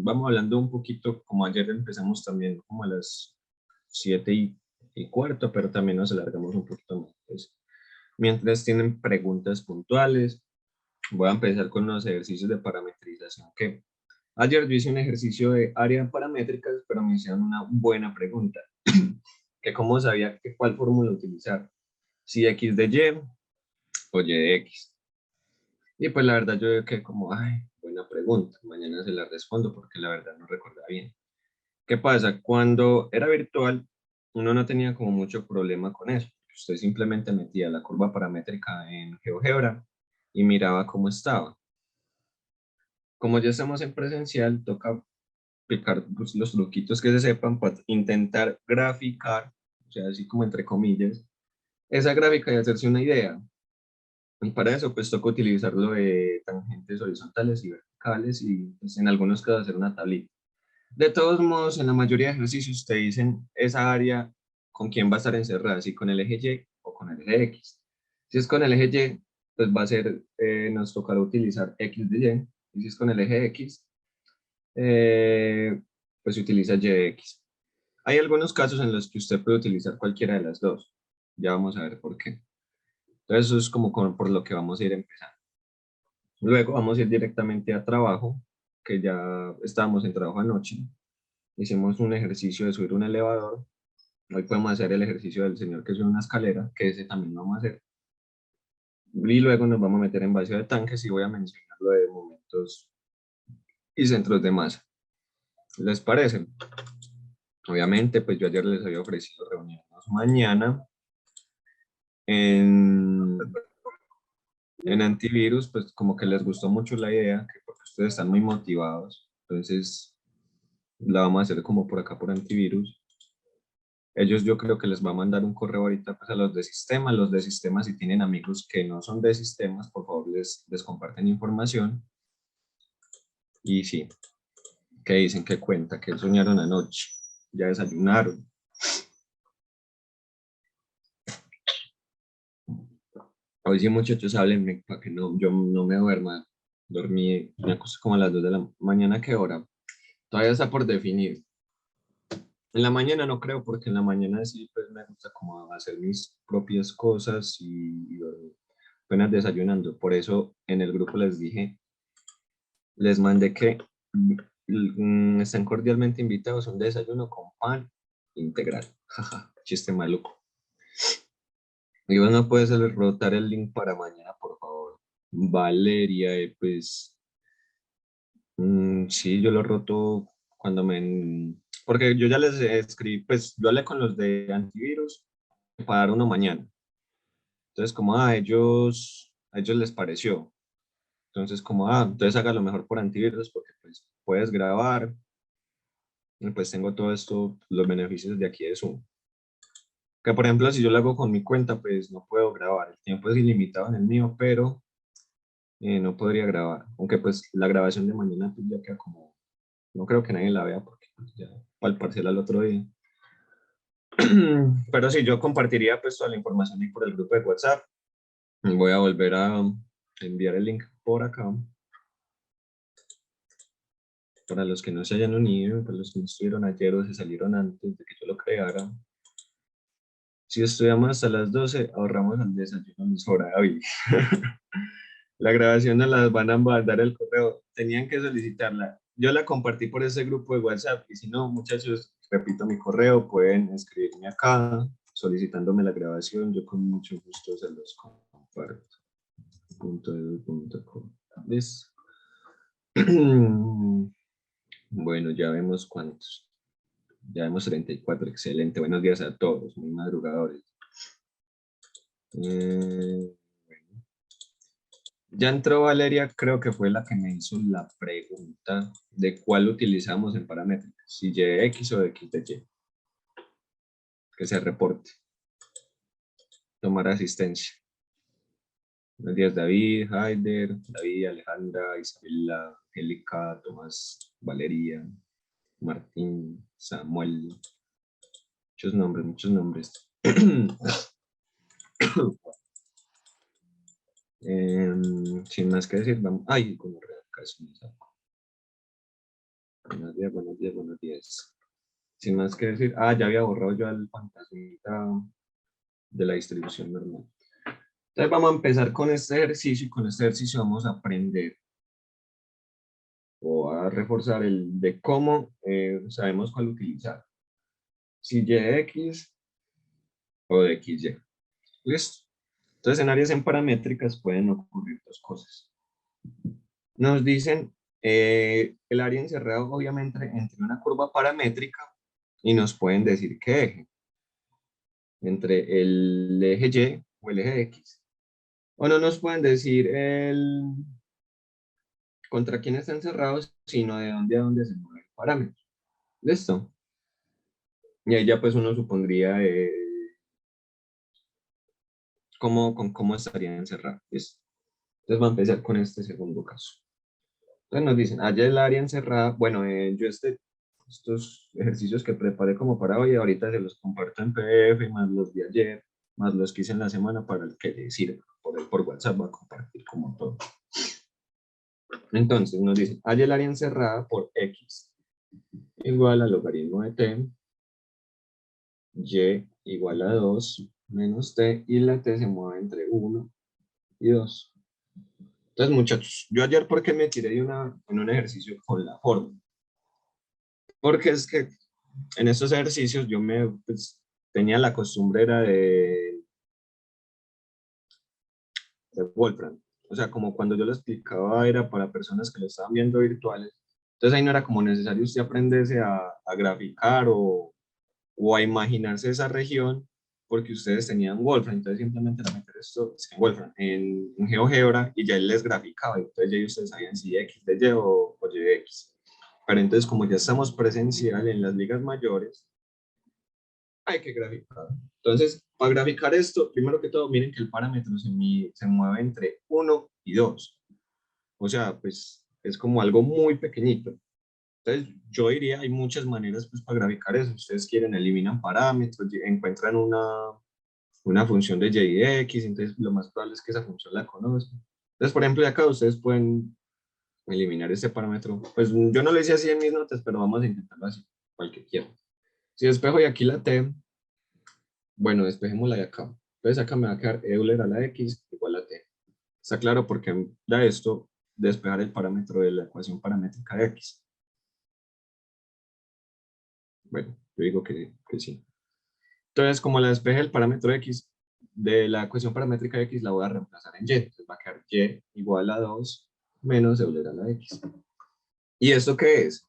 vamos hablando un poquito, como ayer empezamos también como a las 7:15, pero también nos alargamos un poquito más. Pues, mientras tienen preguntas puntuales, voy a empezar con los ejercicios de parametrización. Que ayer yo hice un ejercicio de área paramétricas, pero me hicieron una buena pregunta, que cómo sabía cuál fórmula utilizar, si x de y o y de x. Y pues la verdad yo que como, ay, buena pregunta, mañana se la respondo porque la verdad no recuerdo bien. ¿Qué pasa? Cuando era virtual, uno no tenía como mucho problema con eso. Usted simplemente metía la curva paramétrica en GeoGebra y miraba cómo estaba. Como ya estamos en presencial, toca aplicar pues, los truquitos que se sepan para intentar graficar, o sea, así como entre comillas, esa gráfica y hacerse una idea. Y para eso, pues toca utilizar lo de tangentes horizontales y verticales y pues, en algunos casos hacer una tablita. De todos modos, en la mayoría de ejercicios te dicen esa área con quién va a estar encerrada, si con el eje Y o con el eje X. Si es con el eje Y, pues va a ser, nos tocará utilizar X de Y, y si es con el eje X, pues se utiliza Y de X. Hay algunos casos en los que usted puede utilizar cualquiera de las dos. Ya vamos a ver por qué. Entonces, eso es como por lo que vamos a ir empezando. Luego vamos a ir directamente a trabajo, que ya estábamos en trabajo anoche. Hicimos un ejercicio de subir un elevador. Hoy podemos hacer el ejercicio del señor que sube una escalera, que ese también lo vamos a hacer. Y luego nos vamos a meter en vacío de tanques y voy a mencionar lo de momentos y centros de masa. ¿Les parece? Obviamente, pues yo ayer les había ofrecido reunirnos mañana en, en antivirus, pues como que les gustó mucho la idea, que porque ustedes están muy motivados. Entonces, la vamos a hacer como por acá por antivirus. Ellos yo creo que les va a mandar un correo ahorita pues, a los de sistemas si tienen amigos que no son de sistemas, por favor les comparten información. Y sí, que dicen que cuenta, que soñaron anoche, ya desayunaron. Hoy sí muchachos, háblenme para que no, yo no me duerma. Dormí, me acosté como a las 2 de la mañana, ¿qué hora? Todavía está por definir. En la mañana no creo, porque en la mañana sí pues me gusta como hacer mis propias cosas y apenas desayunando. Por eso en el grupo les dije, les mandé que están cordialmente invitados a un desayuno con pan integral. Jaja, chiste maluco. Y vos no puedes rotar el link para mañana, por favor. Valeria, pues sí, yo lo roto cuando porque yo ya les escribí, pues yo hablé con los de antivirus para dar uno mañana. Entonces, como a ellos les pareció. Entonces, entonces haga lo mejor por antivirus porque pues puedes grabar. Y pues tengo todo esto, los beneficios de aquí de Zoom. Que por ejemplo, si yo lo hago con mi cuenta, pues no puedo grabar. El tiempo es ilimitado en el mío, pero no podría grabar. Aunque pues la grabación de mañana pues, ya queda como, no creo que nadie la vea porque pues, ya para el parcial al otro día. Pero sí, yo compartiría pues toda la información ahí por el grupo de WhatsApp. Voy a volver a enviar el link por acá. Para los que no se hayan unido, para los que no estuvieron ayer o se salieron antes de que yo lo creara. Si estudiamos hasta las 12, ahorramos el desayuno, nos sobra David. La grabación nos la van a mandar el correo. Tenían que solicitarla. Yo la compartí por ese grupo de WhatsApp y si no, muchachos, repito mi correo, pueden escribirme acá solicitándome la grabación. Yo con mucho gusto se los comparto. .edu.co. ¿Listo? Bueno, ya vemos cuántos. Ya vemos 34. Excelente. Buenos días a todos. Muy madrugadores. Bueno. Ya entró Valeria, creo que fue la que me hizo la pregunta de cuál utilizamos en paramétricas, si y de X o de X de Y. Que se reporte. Tomar asistencia. Buenos días, David, Haider, David, Alejandra, Isabela, Angélica, Tomás, Valeria, Martín, Samuel. Muchos nombres, muchos nombres. Sin más que decir, vamos. Ay, como casi me saco. Buenos días, buenos días, buenos días. Sin más que decir, ya había borrado yo el fantasmita de la distribución normal. Entonces vamos a empezar con este ejercicio y con este ejercicio vamos a aprender o a reforzar el de cómo sabemos cuál utilizar. Si y de X o de XY. ¿Listo? Entonces en áreas en paramétricas pueden ocurrir dos cosas. Nos dicen el área encerrada obviamente entre una curva paramétrica y nos pueden decir qué eje. Entre el eje Y o el eje X. O no nos pueden decir contra quién están cerrados, sino de dónde a dónde se mueve el parámetro. ¿Listo? Y ahí ya pues uno supondría cómo estaría encerrado. ¿Listo? Entonces va a empezar con este segundo caso. Entonces nos dicen, allá el área encerrada, bueno, yo estos ejercicios que preparé como para hoy, ahorita se los comparto en PDF, más los de ayer, más los que hice en la semana para el que les sirva. Por WhatsApp va a compartir como todo. Entonces nos dicen, haya el área encerrada por X igual al logaritmo de T, Y igual a 2 menos T, y la T se mueve entre 1 y 2. Entonces, muchachos, yo ayer, ¿por qué me tiré en un ejercicio con la fórmula? Porque es que en estos ejercicios yo pues, tenía la costumbre era de Wolfram. O sea, como cuando yo lo explicaba era para personas que lo estaban viendo virtuales. Entonces ahí no era como necesario usted aprenderse a graficar o a imaginarse esa región porque ustedes tenían Wolfram. Entonces simplemente era meter esto en Wolfram, en GeoGebra y ya él les graficaba. Entonces ya ustedes sabían si X de Y o Y de X. Pero entonces como ya estamos presencial en las ligas mayores, hay que graficar. Entonces, para graficar esto, primero que todo, miren que el parámetro se mueve entre 1 y 2. O sea, pues es como algo muy pequeñito. Entonces, yo diría, hay muchas maneras pues, para graficar eso. Ustedes quieren, eliminan parámetros, encuentran una función de y de x, entonces lo más probable es que esa función la conozcan. Entonces, por ejemplo, acá ustedes pueden eliminar este parámetro. Pues yo no lo hice así en mis notas, pero vamos a intentarlo así, cualquier quiera. Si despejo y aquí la t, bueno, despejemos la de acá. Entonces acá me va a quedar Euler a la x igual a t. Está claro porque da esto despejar el parámetro de la ecuación paramétrica de x. Bueno, yo digo que sí. Entonces, como la despeje el parámetro x de la ecuación paramétrica de x, la voy a reemplazar en y. Entonces va a quedar y igual a 2 menos Euler a la x. ¿Y esto qué es?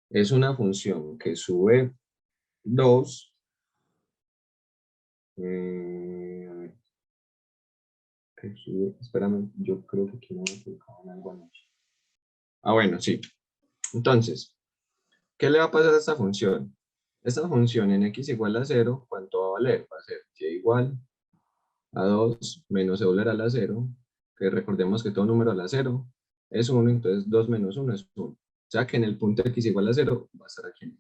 Es una función que sube 2. Que sube, espérame, yo creo que aquí no me he equivocado en algo anoche. Bueno, sí. Entonces, ¿qué le va a pasar a esta función? Esta función en x igual a 0, ¿cuánto va a valer? Va a ser y igual a 2 menos Euler a la 0, que recordemos que todo número a la 0 es 1, entonces 2 menos 1 es 1. O sea que en el punto x igual a 0 va a estar aquí.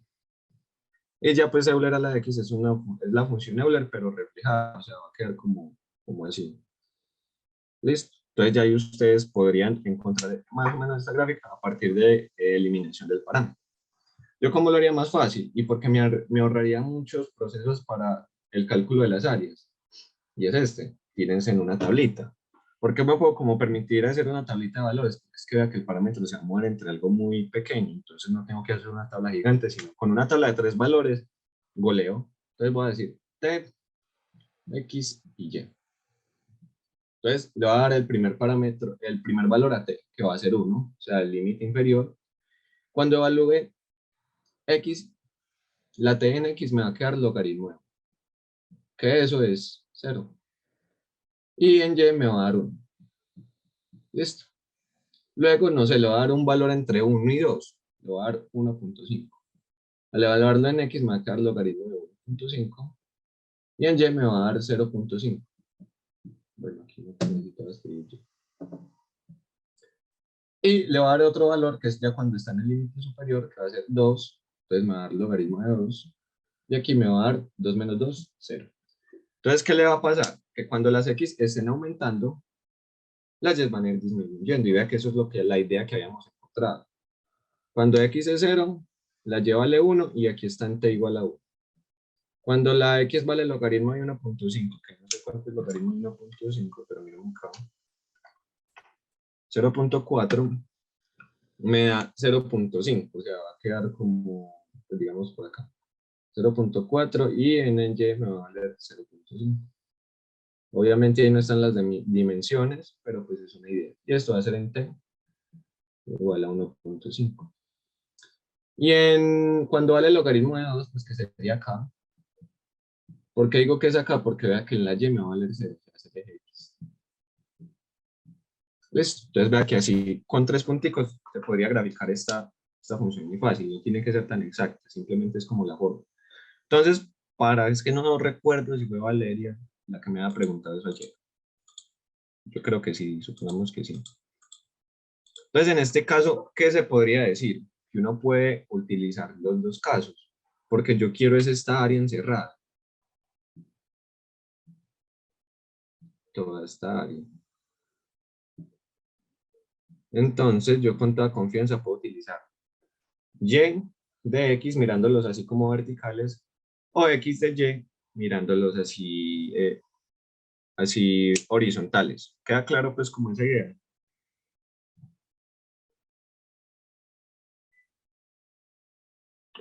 Y ya pues Euler a la x es la función Euler, pero reflejada, o sea, va a quedar como así. Listo. Entonces ya ahí ustedes podrían encontrar más o menos esta gráfica a partir de eliminación del parámetro. ¿Yo cómo lo haría más fácil? Y porque me ahorraría muchos procesos para el cálculo de las áreas. Y es este, tírense en una tablita. ¿Por qué me puedo como permitir hacer una tablita de valores? Porque es que vea que el parámetro se mueve entre algo muy pequeño, entonces no tengo que hacer una tabla gigante, sino con una tabla de 3 valores, goleo. Entonces voy a decir t, x y y. Entonces le voy a dar el primer parámetro, el primer valor a t, que va a ser 1, o sea, el límite inferior. Cuando evalúe x, la t en x me va a quedar logaritmo, que eso es 0. Y en y me va a dar 1. Listo. Luego, no sé, le va a dar un valor entre 1 y 2. Le va a dar 1.5. Al evaluarlo en x me va a quedar logaritmo de 1.5. Y en y me va a dar 0.5. Bueno, aquí no necesito escribir y. Y le va a dar otro valor que es ya cuando está en el límite superior, que va a ser 2. Entonces me va a dar logaritmo de 2. Y aquí me va a dar 2 menos 2, 0. Entonces, ¿qué le va a pasar? Que cuando las x estén aumentando, las y van a ir disminuyendo. Y vea que eso es lo que la idea que habíamos encontrado. Cuando x es 0, la y vale 1 y aquí está en t igual a 1. Cuando la x vale el logaritmo de 1.5, que no sé cuánto es el logaritmo de 1.5, pero miren acá. 0.4 me da 0.5, o sea, va a quedar como, pues digamos, por acá. 0.4 y en y me va a valer 0.5. Obviamente ahí no están las dimensiones, pero pues es una idea. Y esto va a ser en t igual a 1.5. Y cuando vale el logaritmo de 2, pues que sería acá. ¿Por qué digo que es acá? Porque vea que en la y me va a valer 0, que va a ser x. Listo. Entonces vea que así, con 3 punticos, se podría graficar esta función muy fácil. No tiene que ser tan exacta, simplemente es como la forma. Entonces, es que no recuerdo si fue Valeria la que me había preguntado eso ayer. Yo creo que sí, supongamos que sí. Entonces, en este caso, ¿qué se podría decir? Que uno puede utilizar los dos casos, porque yo quiero es esta área encerrada. Toda esta área. Entonces, yo con toda confianza puedo utilizar y de x mirándolos así como verticales, o x de y mirándolos así, así horizontales. ¿Queda claro pues como esa idea?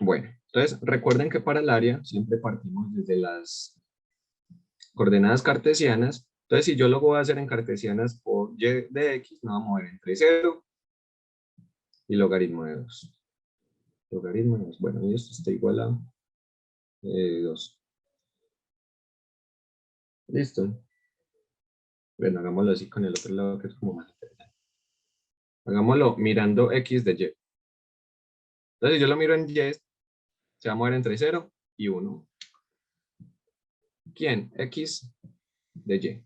Bueno, entonces recuerden que para el área siempre partimos desde las coordenadas cartesianas. Entonces, si yo lo voy a hacer en cartesianas por y de x, me va a mover entre 0 y logaritmo de 2. Logaritmo de 2. Bueno, y esto está igual a 2. Listo. Bueno, hagámoslo así con el otro lado que es como más interesante. Hagámoslo mirando x de y. Entonces, si yo lo miro en y, se va a mover entre 0 y 1. ¿Quién? X de y.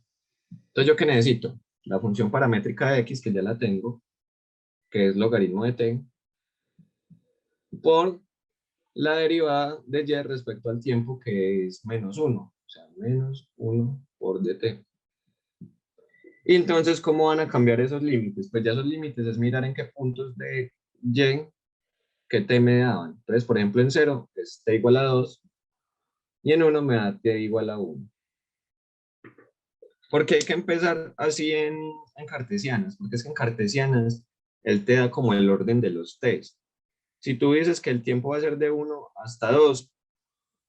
Entonces, ¿yo qué necesito? La función paramétrica de x, que ya la tengo, que es logaritmo de t, por la derivada de y respecto al tiempo, que es menos 1. O sea, menos 1 por dt. Y entonces, ¿cómo van a cambiar esos límites? Pues ya esos límites es mirar en qué puntos de y que t me daban. Entonces, por ejemplo, en 0 es t igual a 2 y en 1 me da t igual a 1. Porque hay que empezar así en cartesianas, porque es que en cartesianas él te da como el orden de los t's. Si tú dices que el tiempo va a ser de 1 hasta 2,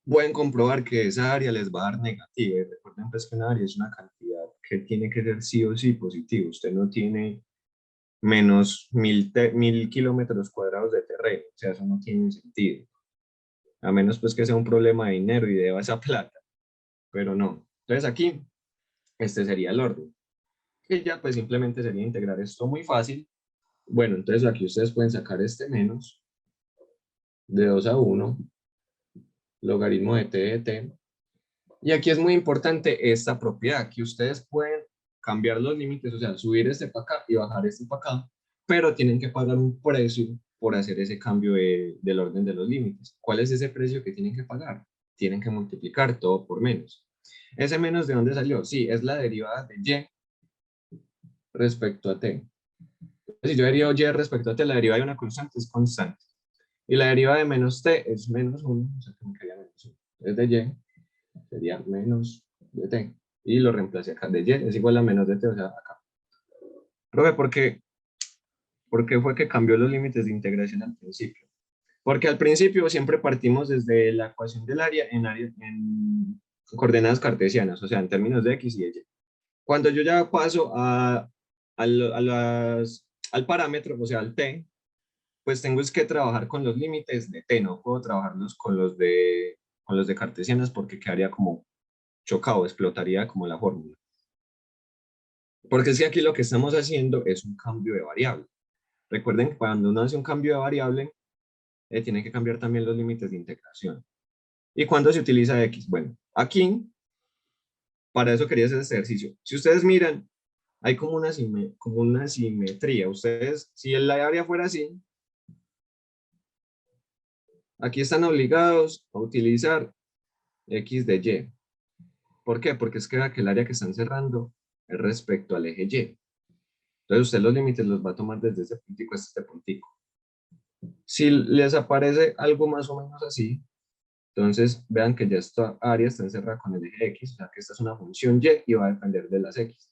pueden comprobar que esa área les va a dar negativa. Y recuerden pues que una área es una cantidad que tiene que ser sí o sí positiva. Usted no tiene menos 1000 kilómetros cuadrados de terreno. O sea, eso no tiene sentido. A menos pues que sea un problema de dinero y deba esa plata. Pero no. Entonces aquí, este sería el orden. Que ya pues simplemente sería integrar esto muy fácil. Bueno, entonces aquí ustedes pueden sacar este menos de 2 a 1, logaritmo de t de t. Y aquí es muy importante esta propiedad, que ustedes pueden cambiar los límites, o sea, subir este para acá y bajar este para acá, pero tienen que pagar un precio por hacer ese cambio del orden de los límites. ¿Cuál es ese precio que tienen que pagar? Tienen que multiplicar todo por menos. ¿Ese menos de dónde salió? Sí, es la derivada de y respecto a t. Si yo derivo y respecto a t, la derivada de una constante es constante. Y la derivada de menos t es menos 1, o sea que me quedaría menos 1. Es de y, sería menos de t. Y lo reemplacé acá. De y es igual a menos de t, o sea, acá. Profe, ¿por qué fue que cambió los límites de integración al principio? Porque al principio siempre partimos desde la ecuación del área en coordenadas cartesianas, o sea, en términos de x y y. Cuando yo ya paso al parámetro, o sea, al t, pues tengo es que trabajar con los límites de t, no puedo trabajarlos con los de cartesianas porque quedaría como chocado, explotaría como la fórmula. Porque es que aquí lo que estamos haciendo es un cambio de variable. Recuerden que cuando uno hace un cambio de variable, tiene que cambiar también los límites de integración. ¿Y cuándo se utiliza x? Bueno, aquí, para eso quería hacer este ejercicio. Si ustedes miran, hay como una simetría. Ustedes, si el área fuera así, aquí están obligados a utilizar x de y. ¿Por qué? Porque es que el área que están cerrando es respecto al eje y. Entonces usted los límites los va a tomar desde ese puntico hasta este puntico. Si les aparece algo más o menos así, entonces vean que ya esta área está encerrada con el eje X, o sea que esta es una función Y va a depender de las X.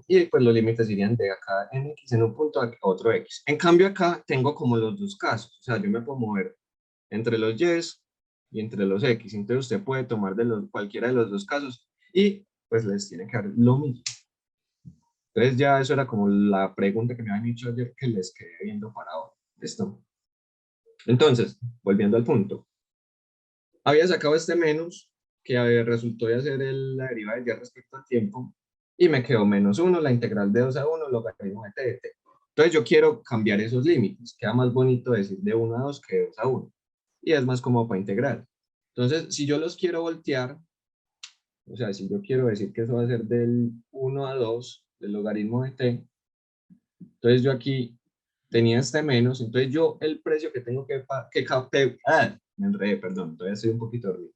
Y pues los límites irían de acá en X en un punto a otro X. En cambio acá tengo como los dos casos, o sea, yo me puedo mover entre los Y entre los X, entonces usted puede tomar cualquiera de los dos casos y pues les tiene que dar lo mismo. Entonces ya eso era como la pregunta que me habían hecho ayer que les quedé viendo para hoy. ¿Listo? Entonces, volviendo al punto. Había sacado este menos que resultó de hacer la deriva de y respecto al tiempo y me quedó -1, la integral de 2 a 1, logaritmo de t de t. Entonces yo quiero cambiar esos límites. Queda más bonito decir de 1 a 2 que de 2 a 1. Y es más cómodo para integrar. Entonces, si yo los quiero voltear, o sea, si yo quiero decir que eso va a ser del 1 a 2, del logaritmo de t, entonces yo aquí tenía este menos, entonces yo el precio que tengo que pagar, me enredé, perdón, todavía estoy un poquito dormido.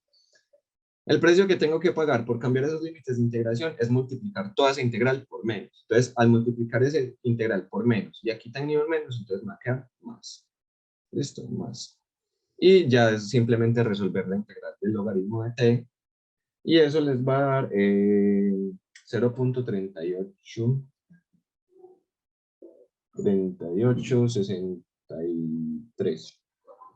El precio que tengo que pagar por cambiar esos límites de integración es multiplicar toda esa integral por menos. Entonces, al multiplicar ese integral por menos, y aquí tengo un menos, entonces me va a quedar más. Listo, más. Y ya es simplemente resolver la integral del logaritmo de t, y eso les va a dar 0.38 6863.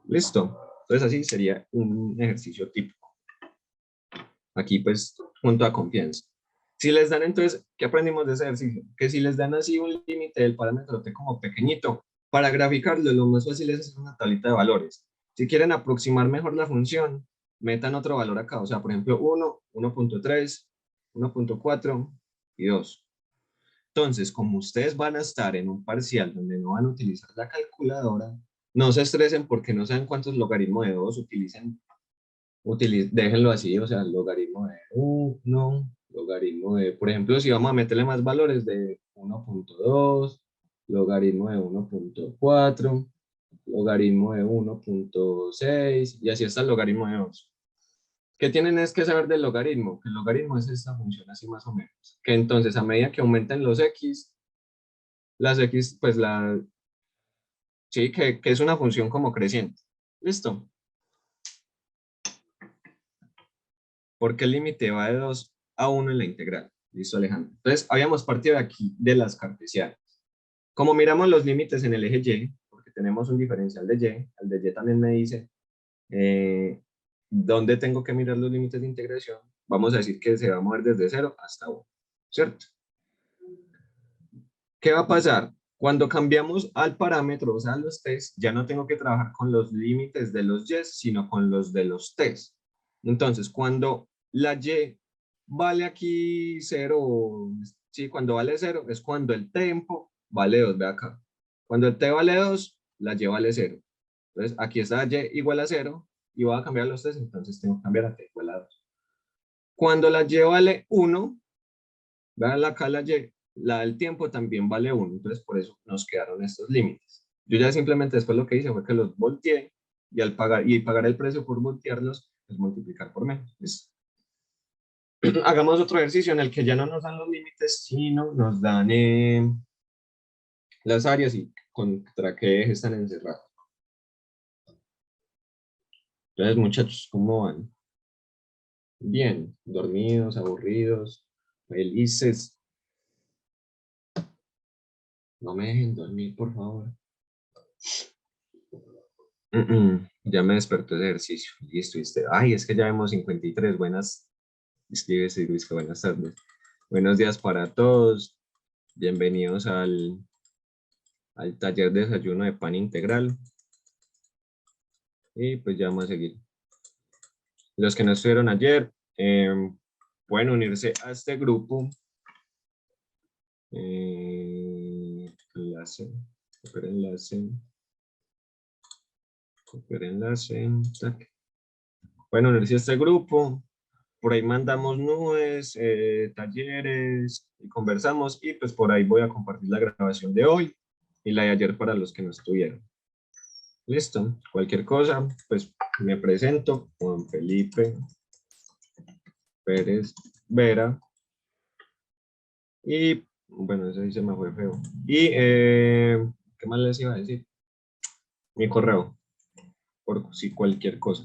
Listo. Entonces así sería un ejercicio típico. Aquí pues junto a confianza. Si les dan entonces, ¿qué aprendimos de ese ejercicio? Que si les dan así un límite del parámetro t como pequeñito, para graficarlo lo más fácil es hacer una tablita de valores. Si quieren aproximar mejor la función, metan otro valor acá. O sea, por ejemplo 1, 1.3, 1.4 y 2. Entonces, como ustedes van a estar en un parcial donde no van a utilizar la calculadora, no se estresen porque no saben cuántos logaritmos de 2 déjenlo así, o sea, logaritmo de 1, logaritmo de, por ejemplo, si vamos a meterle más valores de 1.2, logaritmo de 1.4, logaritmo de 1.6 y así hasta el logaritmo de 2. ¿Qué tienen es que saber del logaritmo? Que el logaritmo es esta función así más o menos. Que entonces a medida que aumentan los x, las x, pues sí, que es una función como creciente. ¿Listo? Porque el límite va de 2 a 1 en la integral. ¿Listo, Alejandro? Entonces, habíamos partido de aquí de las cartesianas. Como miramos los límites en el eje Y, porque tenemos un diferencial de Y, el de Y también me dice dónde tengo que mirar los límites de integración, vamos a decir que se va a mover desde 0 hasta 1, ¿cierto? ¿Qué va a pasar? Cuando cambiamos al parámetro, o sea, los t's, ya no tengo que trabajar con los límites de los y's, sino con los de los t's. Entonces, cuando la y vale aquí 0, sí, cuando vale 0 es cuando el tiempo vale 2, ve acá. Cuando el t vale 2, la y vale 0. Entonces, aquí está y igual a 0 y voy a cambiar los t's, entonces tengo que cambiar a t igual a 2. Cuando la y vale 1, vean acá la y, la del tiempo también vale 1, entonces por eso nos quedaron estos límites. Yo ya simplemente después lo que hice fue que los volteé y al pagar el precio por voltearlos, es multiplicar por menos. ¿Listo? Hagamos otro ejercicio en el que ya no nos dan los límites, sino nos dan las áreas y contra qué eje están encerrados. Entonces, muchachos, ¿cómo van? Bien, dormidos, aburridos, felices. No me dejen dormir, por favor. Ya me despertó ese ejercicio. Listo, ¿viste? Ay, es que ya vemos 53. Buenas. Escribe Luis, que buenas tardes. Buenos días para todos. Bienvenidos al taller de desayuno de pan integral. Y pues ya vamos a seguir. Los que no estuvieron ayer pueden unirse a este grupo. Enlace. Copiar enlace. Copiar enlace. Tac. Pueden unirse a este grupo. Por ahí mandamos nubes, talleres y conversamos y pues por ahí voy a compartir la grabación de hoy y la de ayer para los que no estuvieron. Listo, cualquier cosa, pues me presento, Juan Felipe Pérez Vera, y Bueno, eso sí se me fue feo. Y, ¿qué más les iba a decir? Mi correo, por si cualquier cosa.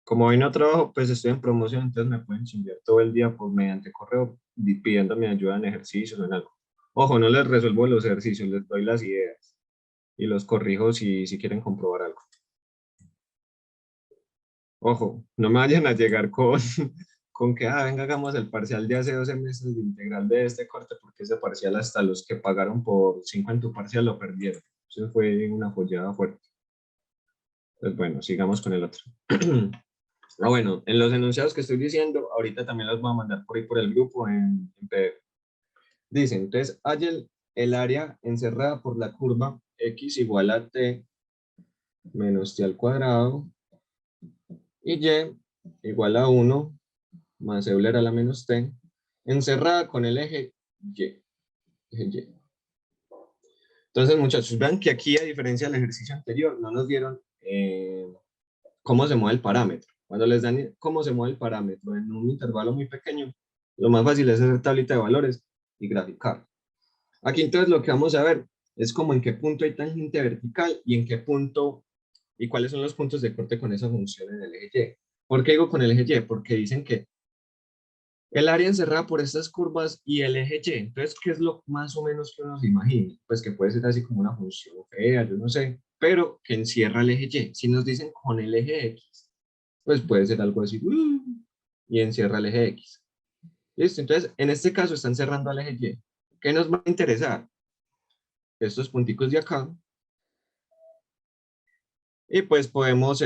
Como hoy no trabajo, pues estoy en promoción, entonces me pueden chimbear todo el día por mediante correo pidiéndome ayuda en ejercicios o en algo. Ojo, no les resuelvo los ejercicios, les doy las ideas y los corrijo si quieren comprobar algo. Ojo, no me vayan a llegar con que, venga, hagamos el parcial de hace 12 meses de integral de este corte, porque ese parcial hasta los que pagaron por 5 en tu parcial lo perdieron. Eso fue una follada fuerte. Pues bueno, sigamos con el otro. Bueno, en los enunciados que estoy diciendo, ahorita también los voy a mandar por ahí por el grupo en PDF. Dice, entonces, hay el área encerrada por la curva x igual a t menos t al cuadrado y y igual a 1 más Euler a la menos t, encerrada con el eje y. Eje y. Entonces, muchachos, vean que aquí, a diferencia del ejercicio anterior, no nos dieron cómo se mueve el parámetro. Cuando les dan cómo se mueve el parámetro en un intervalo muy pequeño, lo más fácil es hacer tablita de valores y graficar. Aquí entonces lo que vamos a ver es como en qué punto hay tangente vertical y en qué punto y cuáles son los puntos de corte con esa función en el eje Y. ¿Por qué digo con el eje Y? Porque dicen que el área encerrada por estas curvas y el eje Y. Entonces, ¿qué es lo más o menos que uno se imagina? Pues que puede ser así como una función fea, yo no sé, pero que encierra el eje Y. Si nos dicen con el eje X, pues puede ser algo así, y encierra el eje X. ¿Listo? Entonces, en este caso están cerrando al eje Y. ¿Qué nos va a interesar? Estos punticos de acá. Y pues podemos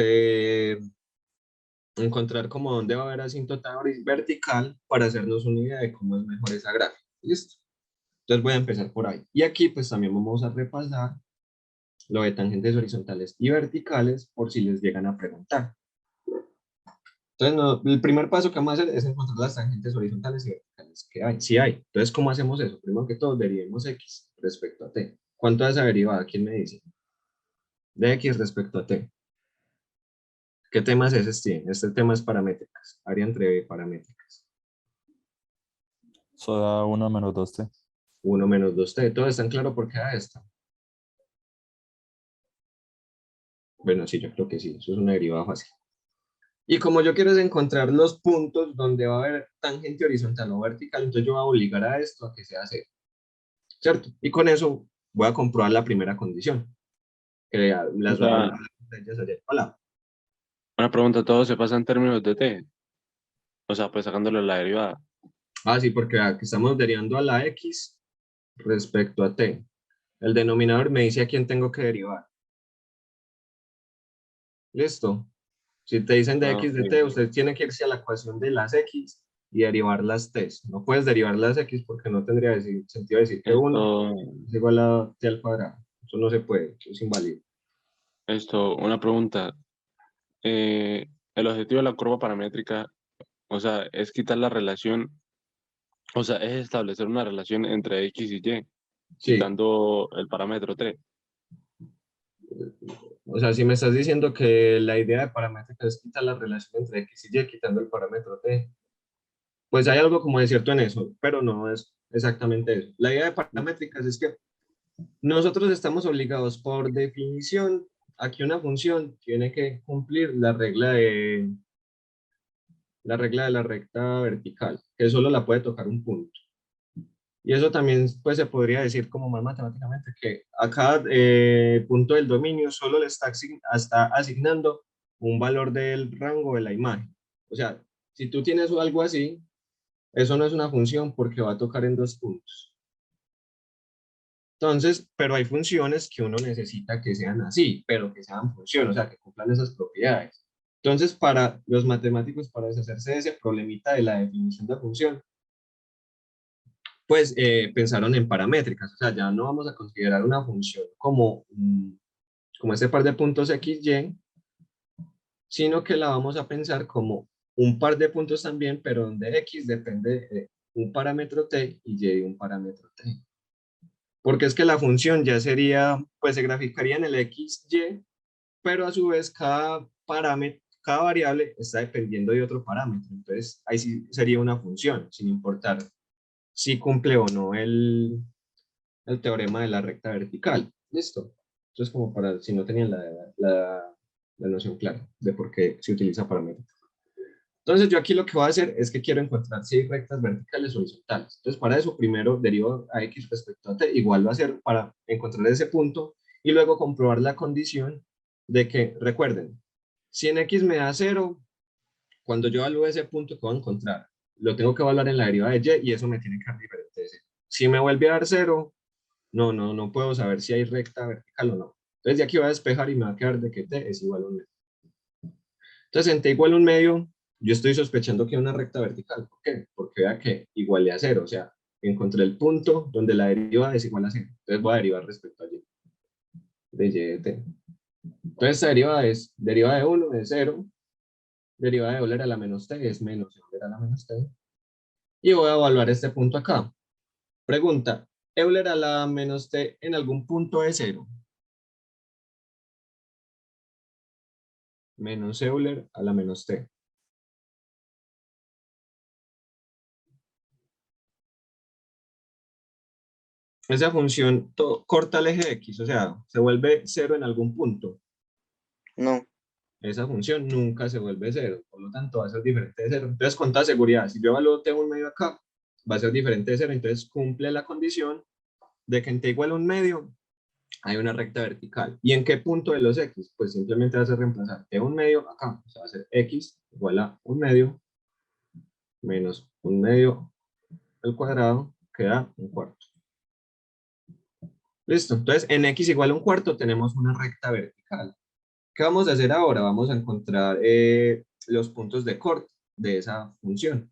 encontrar como dónde va a haber asíntota vertical para hacernos una idea de cómo es mejor esa gráfica. ¿Listo? Entonces voy a empezar por ahí. Y aquí pues también vamos a repasar lo de tangentes horizontales y verticales por si les llegan a preguntar. Entonces, el primer paso que vamos a hacer es encontrar las tangentes horizontales y verticales que hay. Sí hay. Entonces, ¿cómo hacemos eso? Primero que todo, derivemos x respecto a t. ¿Cuánto es esa derivada? ¿Quién me dice? De x respecto a t. ¿Qué temas es este? Este tema es paramétricas. Área entre paramétricas. Eso da 1 menos 2t. 1 menos 2t. ¿Todo está en claro por qué da esto? Bueno, sí, yo creo que sí. Eso es una derivada fácil. Y como yo quiero es encontrar los puntos donde va a haber tangente horizontal o vertical, entonces yo voy a obligar a esto a que sea cero, ¿cierto? Y con eso voy a comprobar la primera condición, que O las sea, ellas ayer. Hola. una pregunta, todo se pasa en términos de t. O sea, pues sacándole la derivada. Ah, sí, porque aquí estamos derivando a la x respecto a t. El denominador me dice a quién tengo que derivar. ¿Listo? Si te dicen de Ah, x ok. de t, usted tiene que irse a la ecuación de las x y derivar las t. No puedes derivar las x porque no tendría sentido decir que 1 Esto, es igual a t al cuadrado. Eso no se puede, eso es inválido. una pregunta. El objetivo de la curva paramétrica, o sea, es quitar la relación, o sea, es establecer una relación entre x y y, Sí, quitando el parámetro t. o sea, si me estás diciendo que la idea de paramétrica es quitar la relación entre x y y quitando el parámetro t, pues hay algo como de cierto en eso, pero no es exactamente eso. La idea de paramétricas es que nosotros estamos obligados por definición a que una función tiene que cumplir la regla de la recta vertical, que solo la puede tocar un punto. Y eso también pues, se podría decir como más matemáticamente que a cada punto del dominio solo le está asignando un valor del rango de la imagen. O sea, si tú tienes algo así, eso no es una función porque va a tocar en dos puntos. Entonces, pero hay funciones que uno necesita que sean así, pero que sean funciones, o sea, que cumplan esas propiedades. Entonces, para los matemáticos, para deshacerse de ese problemita de la definición de función, pues pensaron en paramétricas, o sea, ya no vamos a considerar una función como este par de puntos x, y, sino que la vamos a pensar como un par de puntos también, pero donde x depende de un parámetro t y y de un parámetro t. Porque es que la función ya sería, pues se graficaría en el x, y, pero a su vez cada parámetro, cada variable está dependiendo de otro parámetro. Entonces, ahí sí sería una función, sin importar si cumple o no el teorema de la recta vertical. ¿Listo? Entonces, como para, si no tenían la noción clara de por qué se utiliza paramétrica. Entonces, yo aquí lo que voy a hacer es que quiero encontrar si hay rectas verticales o horizontales. Entonces, para eso, primero derivo a x respecto a t, igual va a ser para encontrar ese punto y luego comprobar la condición de que, recuerden, si en x me da 0, cuando yo evalúe ese punto que voy a encontrar, lo tengo que evaluar en la deriva de y eso me tiene que dar diferente de 0. Si me vuelve a dar 0, no puedo saber si hay recta vertical o no. Entonces, de aquí voy a despejar y me va a quedar de que t es igual a 1 medio. Entonces, en t igual a 1 medio, yo estoy sospechando que hay una recta vertical. ¿Por qué? Porque vea que iguale a 0. O sea, encontré el punto donde la deriva es igual a 0. Entonces, voy a derivar respecto a y. De y de t. Entonces, esta deriva es deriva de 1 es 0. Deriva de Euler a la menos t es menos Euler a la menos t. Y voy a evaluar este punto acá. Pregunta, ¿Euler a la menos t en algún punto es 0? Menos Euler a la menos t. Esa función corta el eje x, o sea, se vuelve 0 en algún punto. No. Esa función nunca se vuelve 0, por lo tanto va a ser diferente de 0. Entonces, con toda seguridad, si yo evalúo t un medio acá, va a ser diferente de 0, entonces cumple la condición de que en t igual a un medio hay una recta vertical. ¿Y en qué punto de los x? Pues simplemente va a ser reemplazar t un medio acá, o sea, va a ser x igual a un medio menos un medio al cuadrado, queda un cuarto. Listo, entonces en x igual a un cuarto tenemos una recta vertical. ¿Qué vamos a hacer ahora? Vamos a encontrar los puntos de corte de esa función.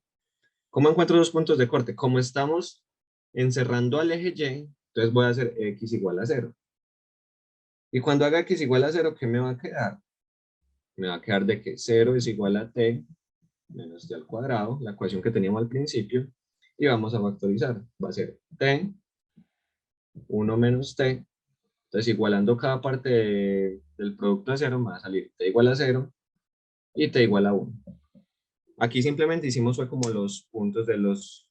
¿Cómo encuentro los puntos de corte? Como estamos encerrando al eje y, entonces voy a hacer x igual a 0. Y cuando haga x igual a 0, ¿qué me va a quedar? Me va a quedar de que 0 es igual a t menos t al cuadrado, la ecuación que teníamos al principio, y vamos a factorizar. Va a ser t, 1 menos t. Entonces, igualando cada parte del producto de 0, me va a salir t igual a 0 y t igual a 1. Aquí simplemente hicimos fue como los puntos de los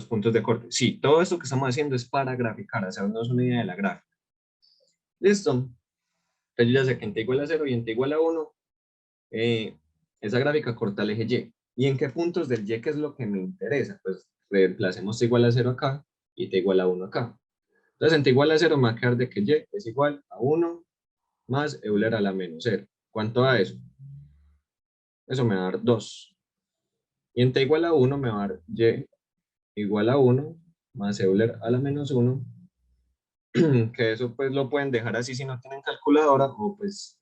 puntos de corte. Sí, todo esto que estamos haciendo es para graficar, hacernos una idea de la gráfica. Listo. Entonces, yo ya sé que en t igual a 0 y en t igual a 1, esa gráfica corta el eje y. ¿Y en qué puntos del y qué es lo que me interesa? Pues reemplacemos t igual a 0 acá y t igual a 1 acá. Entonces, en t igual a 0 me va a quedar de que y es igual a 1 más Euler a la menos 0. ¿Cuánto da eso? Eso me va a dar 2. Y en t igual a 1 me va a dar y igual a 1 más Euler a la menos 1. Que eso pues lo pueden dejar así si no tienen calculadora, o pues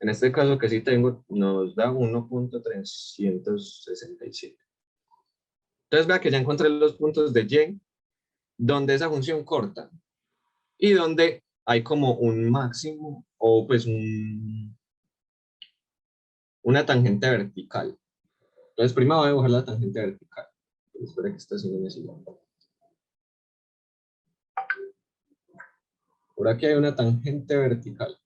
en este caso que sí tengo, nos da 1.367. Entonces vea que ya encontré los puntos de y, donde esa función corta, y donde hay como un máximo, o pues una tangente vertical. Entonces primero voy a dibujar la tangente vertical. Espera que está haciendo ese. Por aquí hay una tangente vertical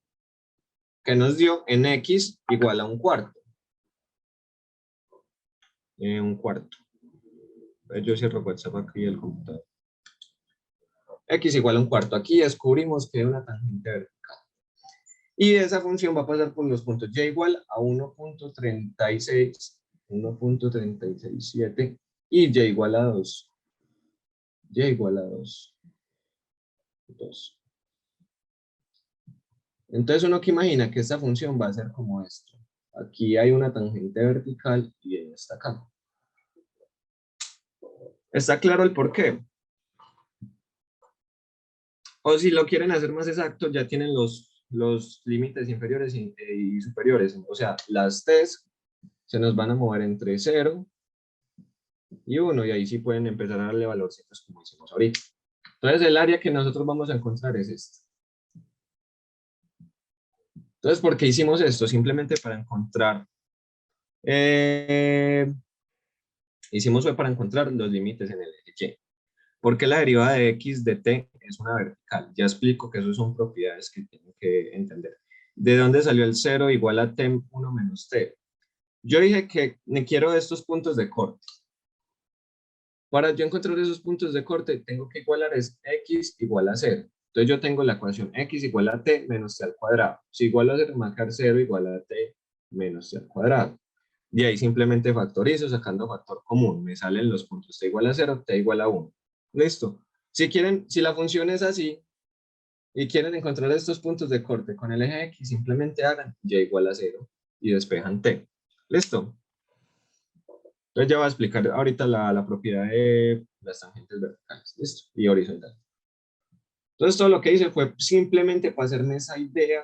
que nos dio en x igual a un cuarto. Un cuarto. Yo cierro WhatsApp aquí el computador. X igual a un cuarto. Aquí descubrimos que hay una tangente vertical. Y esa función va a pasar por los puntos y igual a 1.36, 1.367 y y igual a 2. Y igual a 2. 2. Entonces uno que imagina que esta función va a ser como esto. Aquí hay una tangente vertical y ella está acá. ¿Está claro el por qué? O si lo quieren hacer más exacto, ya tienen los límites inferiores y superiores. O sea, las t's se nos van a mover entre 0 y 1, y ahí sí pueden empezar a darle valorcitos como hicimos ahorita. Entonces el área que nosotros vamos a encontrar es esta. Entonces, ¿por qué hicimos esto? Simplemente para encontrar, hicimos fue para encontrar los límites en el eje y. Porque la derivada de x de t es una vertical. Ya explico que eso son propiedades que tienen que entender. ¿De dónde salió el 0 igual a t1 menos t? Yo dije que me quiero estos puntos de corte. Para yo encontrar esos puntos de corte, tengo que igualar es x igual a 0. Entonces yo tengo la ecuación x igual a t menos t al cuadrado. Si igual a 0, marcar 0 igual a t menos t al cuadrado. Y ahí simplemente factorizo sacando factor común. Me salen los puntos t igual a 0, t igual a 1. Listo. Si quieren, si la función es así y quieren encontrar estos puntos de corte con el eje x, simplemente hagan y igual a 0 y despejan t. Listo. Entonces ya voy a explicar ahorita la propiedad de las tangentes verticales. Listo. Y horizontales. Entonces todo lo que hice fue simplemente para hacerme esa idea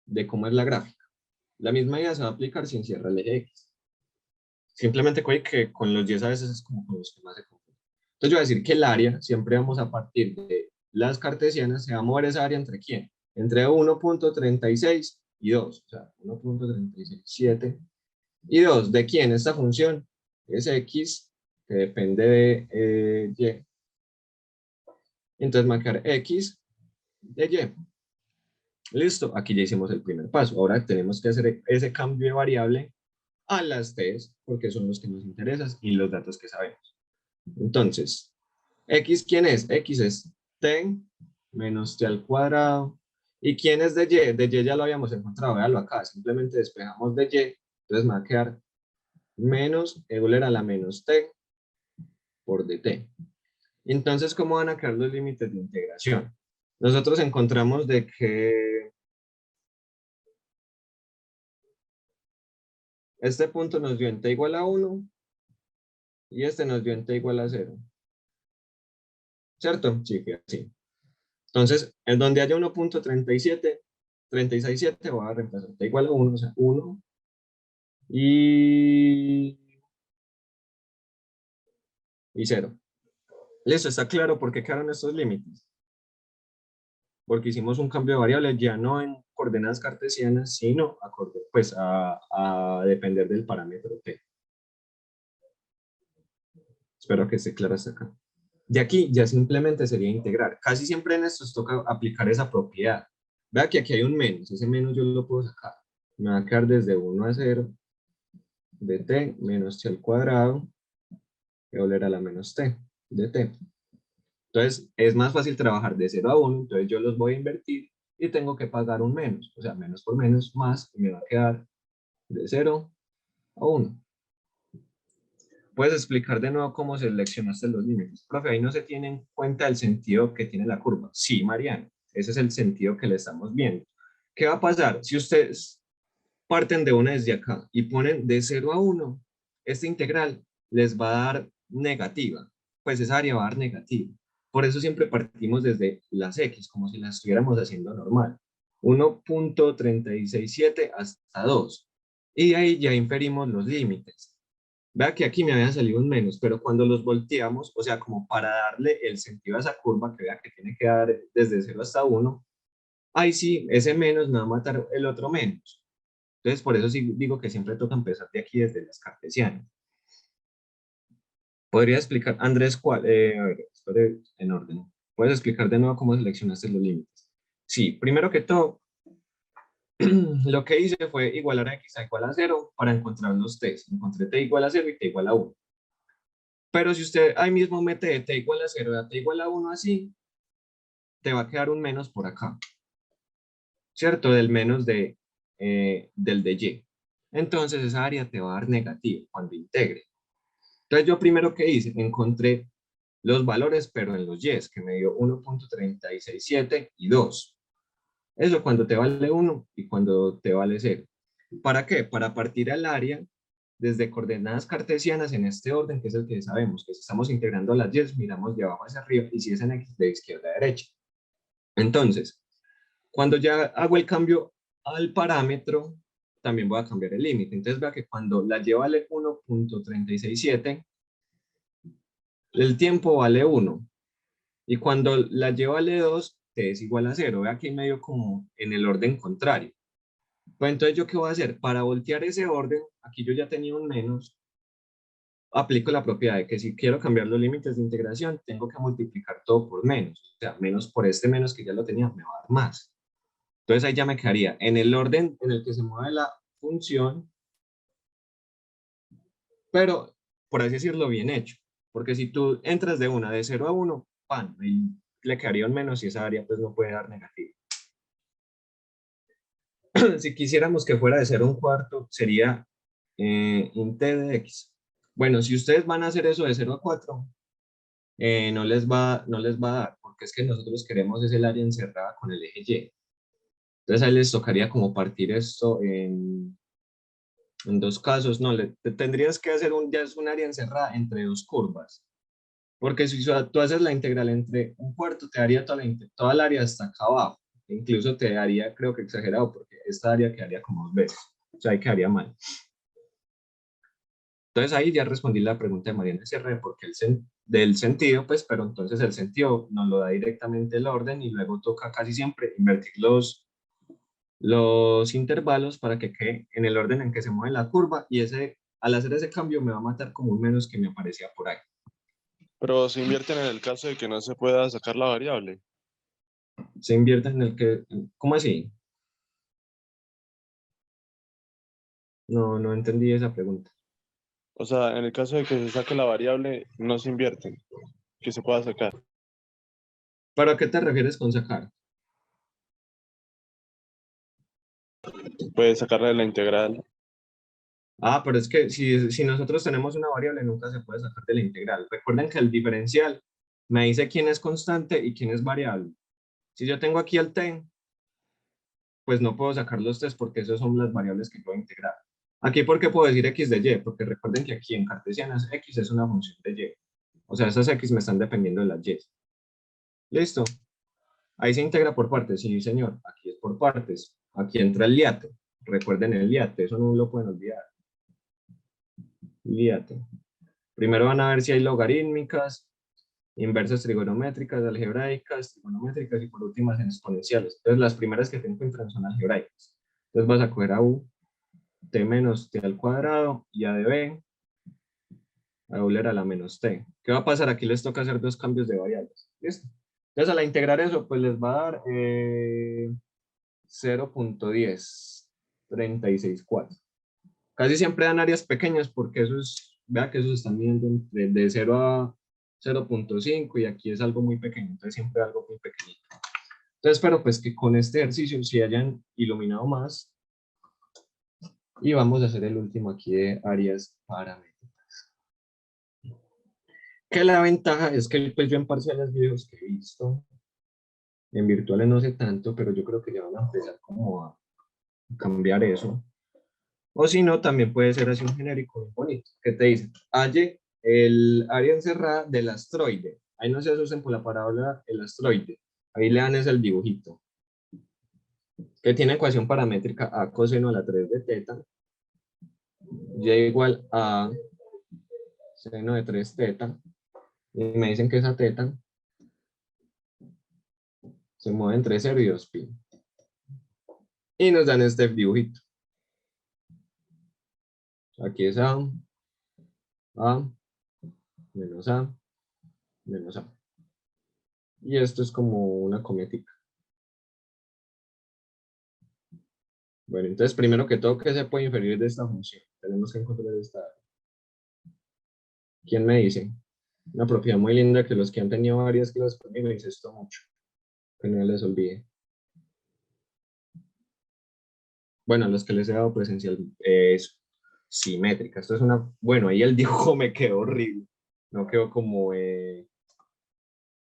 de cómo es la gráfica. La misma idea se va a aplicar si encierra el eje x. Simplemente que con los 10 a veces es como con los que más se confunden. Entonces yo voy a decir que el área, siempre vamos a partir de las cartesianas, se va a mover esa área entre quién? Entre 1.36 y 2. O sea, 1.367 y 2. ¿De quién? Esta función es x, que depende de y. Entonces me va a quedar x de y. Listo, aquí ya hicimos el primer paso. Ahora tenemos que hacer ese cambio de variable a las t's, porque son los que nos interesan y los datos que sabemos. Entonces, x, ¿quién es? X es t menos t al cuadrado. ¿Y quién es de y? De y ya lo habíamos encontrado, véalo acá. Simplemente despejamos de y, entonces me va a quedar menos Euler a la menos t por dt. Entonces, ¿cómo van a quedar los límites de integración? Nosotros encontramos de que este punto nos dio en t igual a 1 y este nos dio en t igual a 0. ¿Cierto? Sí, fue así. Entonces, en donde haya 1.37, 367 voy a reemplazar t igual a 1, o sea, 1 y 0. Listo, está claro por qué quedaron estos límites. Porque hicimos un cambio de variable ya no en coordenadas cartesianas, sino pues a depender del parámetro t. Espero que esté claro hasta acá. De aquí ya simplemente sería integrar. Casi siempre en estos toca aplicar esa propiedad. Vea que aquí hay un menos. Ese menos yo lo puedo sacar. Me va a quedar desde 1 a 0 de t menos t al cuadrado que volver a la menos t de t. Entonces es más fácil trabajar de 0 a 1. Entonces yo los voy a invertir y tengo que pagar un menos. O sea, menos por menos más y me va a quedar de 0 a 1. ¿Puedes explicar de nuevo cómo seleccionaste los límites? Profe, ahí no se tiene en cuenta el sentido que tiene la curva. Sí, Mariano, ese es el sentido que le estamos viendo. ¿Qué va a pasar? Si ustedes parten de una desde acá y ponen de 0 a 1, esta integral les va a dar negativa. Pues esa área va a dar negativa. Por eso siempre partimos desde las x, como si las estuviéramos haciendo normal. 1.367 hasta 2. Y ahí ya inferimos los límites. Vea que aquí me había salido un menos, pero cuando los volteamos, o sea, como para darle el sentido a esa curva, que vea que tiene que dar desde 0 hasta 1, ahí sí, ese menos me va a matar el otro menos. Entonces, por eso sí digo que siempre toca empezar de aquí desde las cartesianas. ¿Podría explicar, Andrés, cuál? A ver, espere en orden. ¿Puedes explicar de nuevo cómo seleccionaste los límites? Sí, primero que todo, lo que hice fue igualar a x a igual a 0 para encontrar los t's. Encontré t igual a 0 y t igual a 1. Pero si usted ahí mismo mete t igual a 0 y a t igual a 1 así, te va a quedar un menos por acá. ¿Cierto? Del menos del de y. Entonces esa área te va a dar negativo cuando integre. Entonces yo primero que hice, encontré los valores, pero en los y, que me dio 1.367 y 2. Eso cuando te vale 1 y cuando te vale 0. ¿Para qué? Para partir al área desde coordenadas cartesianas en este orden, que es el que sabemos, que si estamos integrando las y, miramos de abajo hacia arriba, y si es en x, de izquierda a derecha. Entonces, cuando ya hago el cambio al parámetro, también voy a cambiar el límite. Entonces vea que cuando la y vale 1.367, el tiempo vale 1. Y cuando la y vale 2, t es igual a 0. Vea que medio como en el orden contrario. Pues entonces, ¿yo qué voy a hacer? Para voltear ese orden, aquí yo ya tenía un menos, aplico la propiedad de que si quiero cambiar los límites de integración, tengo que multiplicar todo por menos. O sea, menos por este menos que ya lo tenía, me va a dar más. Entonces ahí ya me quedaría en el orden en el que se mueve la función, pero por así decirlo, bien hecho. Porque si tú entras de una, de 0 a 1, pan, ahí le quedaría un menos y esa área pues no puede dar negativo. Si quisiéramos que fuera de 0 a un cuarto, sería int de x. Bueno, si ustedes van a hacer eso de 0 a 4, no les va a dar, porque es que nosotros queremos es el área encerrada con el eje Y. Entonces ahí les tocaría como partir esto en dos casos. No, tendrías que hacer ya es un área encerrada entre dos curvas. Porque si tú haces la integral entre un cuarto, te daría toda el área hasta acá abajo. Incluso te daría, creo que exagerado, porque esta área quedaría como 2 veces. O sea, ahí quedaría mal. Entonces ahí ya respondí la pregunta de Mariana Sierra, porque del sentido, pues, pero entonces el sentido nos lo da directamente el orden y luego toca casi siempre invertir los intervalos para que quede en el orden en que se mueve la curva y al hacer ese cambio me va a matar como un menos que me aparecía por ahí. Pero se invierten en el caso de que no se pueda sacar la variable. Se invierte en el que, ¿cómo así? No, no entendí esa pregunta. O sea, en el caso de que se saque la variable, no se invierten, que se pueda sacar. ¿Para qué te refieres con sacar? Puede sacarle la integral. Ah, pero es que si nosotros tenemos una variable nunca se puede sacar de la integral. Recuerden que el diferencial me dice quién es constante y quién es variable. Si yo tengo aquí el t, pues no puedo sacar los t's porque esas son las variables que puedo integrar. Aquí, ¿por qué puedo decir x de y? Porque recuerden que aquí en cartesianas x es una función de y. O sea, esas x me están dependiendo de las y. ¿Listo? Ahí se integra por partes, sí, señor. Aquí es por partes. Aquí entra el liate. Recuerden el liate, eso no lo pueden olvidar. Liate. Primero van a ver si hay logarítmicas, inversas trigonométricas, algebraicas, trigonométricas y por últimas en exponenciales. Entonces las primeras que te encuentran son algebraicas. Entonces vas a coger a u, t menos t al cuadrado y a de b, a Euler a la menos t. ¿Qué va a pasar? Aquí les toca hacer dos cambios de variables. ¿Listo? Entonces al integrar eso, pues les va a dar 0.1036.4. Casi siempre dan áreas pequeñas porque eso es, vea que esos están midiendo de 0 a 0.5 y aquí es algo muy pequeño, entonces siempre algo muy pequeñito. Entonces espero pues que con este ejercicio se hayan iluminado más y vamos a hacer el último aquí de áreas paramétricas. Que la ventaja es que pues yo en parciales videos que he visto, en virtuales no sé tanto, pero yo creo que ya van a empezar como a cambiar eso. O si no, también puede ser así un genérico muy bonito, que te dice, halle el área encerrada del asteroide. Ahí no se asusten por la parábola el asteroide. Ahí le dan es el dibujito. Que tiene ecuación paramétrica a coseno a la 3 de teta. Y igual a seno de 3 teta. Y me dicen que esa teta se mueve entre 0 y 2 pi. Y nos dan este dibujito. Aquí es a menos a, menos a. Y esto es como una cometica. Bueno, entonces primero que todo, ¿qué se puede inferir de esta función? Tenemos que encontrar esta. ¿Quién me dice? Una propiedad muy linda que los que han tenido varias clases conmigo me dice esto mucho. Que no les olvide. Bueno, a los que les he dado presencial, eso. Simétrica. Esto es una. Bueno, ahí el dibujo me quedó horrible. No quedó como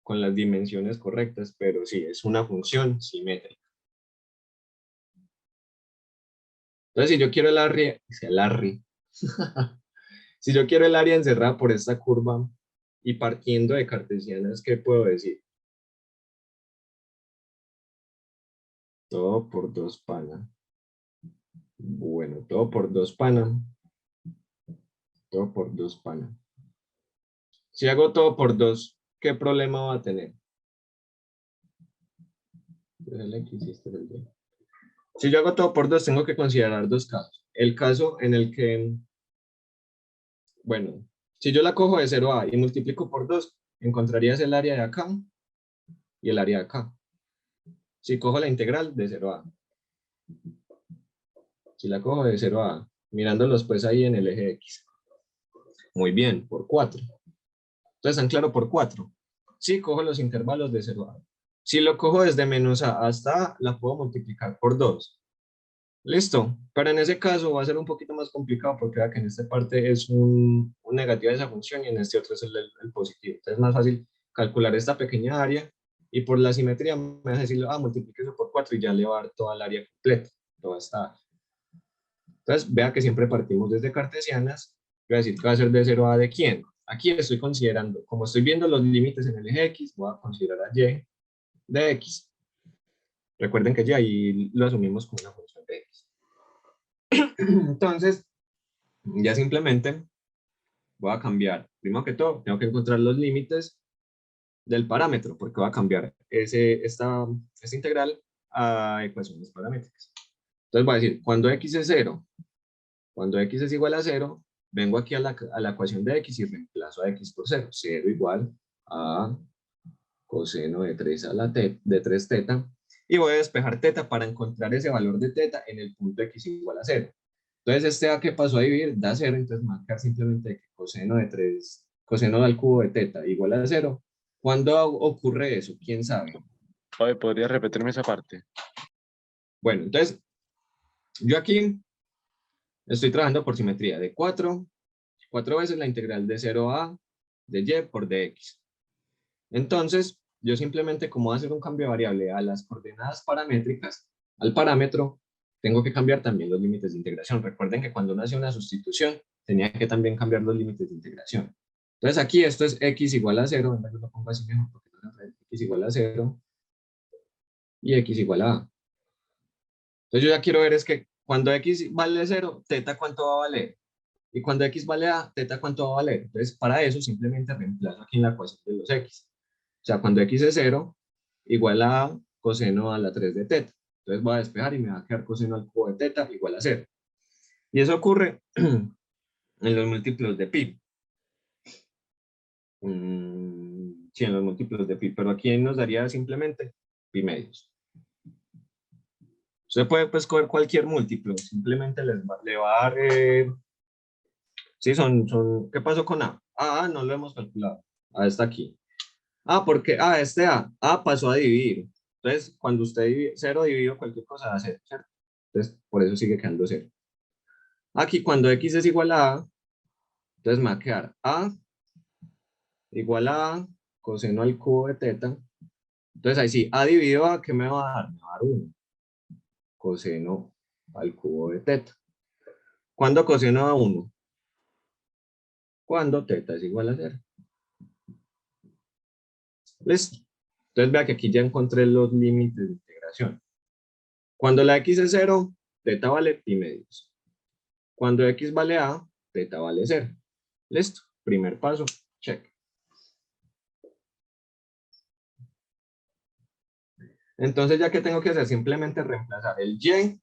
con las dimensiones correctas, pero sí, es una función simétrica. Entonces, si yo quiero si yo quiero el área encerrada por esta curva y partiendo de cartesianas, ¿qué puedo decir? Todo por 2 pana. Bueno, todo por 2 pana. Todo por 2 pana. Si hago todo por 2, ¿qué problema va a tener? El X y este es el Y. Si yo hago todo por 2, tengo que considerar dos casos. El caso en el que, bueno, si yo la cojo de 0 a y multiplico por 2, encontrarías el área de acá y el área de acá. Si cojo la integral de 0 a. Si la cojo de 0 a, mirándolos pues ahí en el eje X. Muy bien, por 4. Entonces están claro por 4. Si cojo los intervalos de 0 a A. Si lo cojo desde menos A hasta A, la puedo multiplicar por 2. Listo, pero en ese caso va a ser un poquito más complicado porque vea que en esta parte es un negativo de esa función y en este otro es el positivo. Entonces es más fácil calcular esta pequeña área y por la simetría me vas a decir, multiplique eso por 4 y ya le va a dar toda el área completa, toda esta área. Entonces vea que siempre partimos desde cartesianas, voy a decir que va a ser de 0 a de quién. Aquí estoy considerando, como estoy viendo los límites en el eje X, voy a considerar a Y de X. Recuerden que Y ahí lo asumimos como una función de X. Entonces, ya simplemente voy a cambiar, primero que todo, tengo que encontrar los límites del parámetro, porque voy a cambiar esta integral a ecuaciones paramétricas. Entonces voy a decir, cuando x es 0, cuando x es igual a 0, vengo aquí a la ecuación de x y reemplazo a x por 0. 0 igual a coseno de 3 a la de 3 teta, y voy a despejar teta para encontrar ese valor de teta en el punto x igual a 0. Entonces este a que pasó a dividir da 0, entonces marcar simplemente que coseno de 3, coseno al cubo de teta igual a 0. ¿Cuándo ocurre eso? ¿Quién sabe? Oye, ¿podrías repetirme esa parte? Bueno, entonces yo aquí estoy trabajando por simetría de 4 veces la integral de 0 a de y por dx. Entonces, yo simplemente, como voy a hacer un cambio de variable a las coordenadas paramétricas, al parámetro, tengo que cambiar también los límites de integración. Recuerden que cuando uno hace una sustitución, tenía que también cambiar los límites de integración. Entonces aquí esto es x igual a 0, yo lo pongo así mejor porque no se x igual a 0 y x igual a a. Entonces yo ya quiero ver es que cuando x vale 0, teta cuánto va a valer. Y cuando x vale a, teta cuánto va a valer. Entonces para eso simplemente reemplazo aquí en la ecuación de los x. O sea, cuando x es 0, igual a coseno a la 3 de teta. Entonces voy a despejar y me va a quedar coseno al cubo de teta igual a 0. Y eso ocurre en los múltiplos de pi. Sí, en los múltiplos de pi, pero aquí nos daría simplemente pi medios. Usted puede pues coger cualquier múltiplo, simplemente le va a dar, sí, ¿qué pasó con A? No lo hemos calculado, A está aquí. Porque, A pasó a dividir. Entonces, cuando usted divide, 0 dividido cualquier cosa da 0, ¿cierto? Entonces, por eso sigue quedando 0. Aquí, cuando x es igual a A, entonces me va a quedar A igual a coseno al cubo de teta. Entonces, ahí sí, A dividido A, ¿qué me va a dar? Me va a dar 1. Coseno al cubo de teta. ¿Cuándo coseno a 1? Cuando teta es igual a 0. ¿Listo? Entonces, vea que aquí ya encontré los límites de integración. Cuando la x es 0, teta vale pi medios. Cuando x vale a, teta vale 0. ¿Listo? Primer paso, check. Entonces, ya que tengo que hacer, simplemente reemplazar el y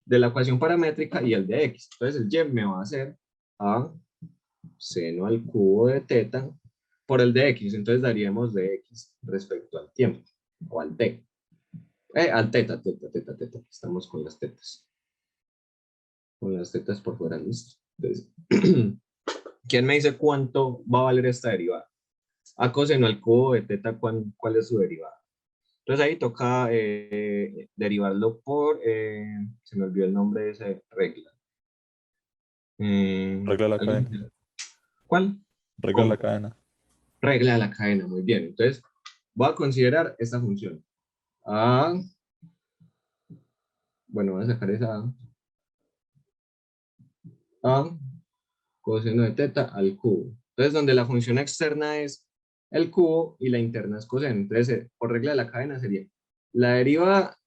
de la ecuación paramétrica y el de x. Entonces, el y me va a hacer a seno al cubo de teta por el de x. Entonces, daríamos de x respecto al tiempo, o al t. Al teta. Estamos con las tetas. Con las tetas por fuera, listo. Entonces, ¿quién me dice cuánto va a valer esta derivada? A coseno al cubo de teta, ¿cuál es su derivada? Entonces ahí toca derivarlo por, se me olvidó el nombre de esa regla. Regla de la cadena. ¿Cuál? Regla de la cadena. Regla de la cadena, muy bien. Entonces voy a considerar esta función. Bueno, voy a sacar esa A coseno de teta al cubo. Entonces donde la función externa es el cubo y la interna es coseno. Entonces por regla de la cadena sería la derivada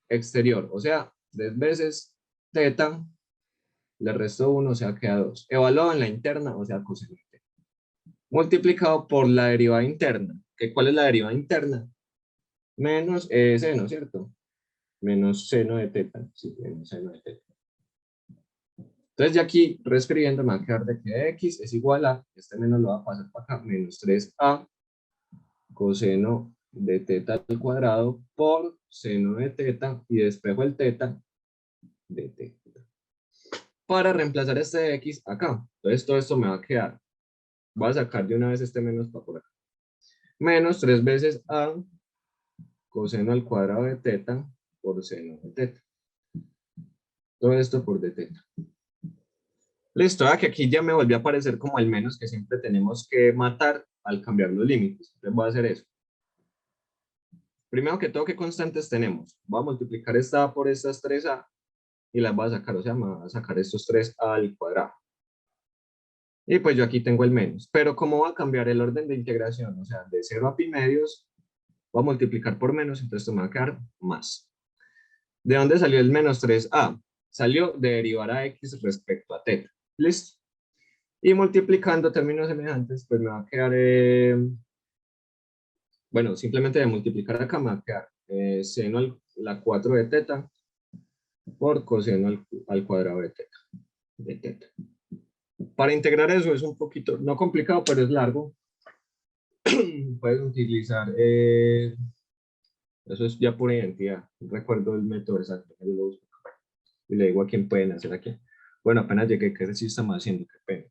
exterior, o sea, 3 veces teta, le resto 1, o sea, queda 2. Evaluado en la interna, o sea, coseno de teta. Multiplicado por la derivada interna. ¿Cuál es la derivada interna? Menos seno, ¿cierto? Menos seno de teta. Sí, menos seno de teta. Entonces, ya aquí, reescribiendo, me va a quedar de que x es igual a, este menos lo va a pasar para acá, menos 3a coseno de teta al cuadrado por seno de teta y despejo el teta de teta. Para reemplazar este x acá. Entonces, todo esto me va a quedar Voy a sacar de una vez este menos para por acá. Menos 3 veces a coseno al cuadrado de teta por seno de teta. Todo esto por d teta. Listo, que aquí ya me volvió a aparecer como el menos que siempre tenemos que matar al cambiar los límites. Entonces voy a hacer eso. Primero que todo, ¿qué constantes tenemos? Voy a multiplicar esta A por estas 3A y las voy a sacar, o sea, me voy a sacar estos 3A al cuadrado. Y pues yo aquí tengo el menos. Pero ¿cómo va a cambiar el orden de integración? O sea, de 0 a pi medios, voy a multiplicar por menos, entonces esto me va a quedar más. ¿De dónde salió el menos 3A? Salió de derivar a x respecto a teta. ¿Listo? Y multiplicando términos semejantes, pues me va a quedar, bueno, simplemente de multiplicar acá me va a quedar seno a la 4 de teta por coseno al cuadrado de teta. Para integrar eso es un poquito, no complicado, pero es largo. Puedes utilizar, eso es ya pura identidad. Recuerdo el método exacto. Y le digo a quién pueden hacer aquí. Bueno, apenas llegué, ¿qué ejercicio estamos haciendo? Qué pena.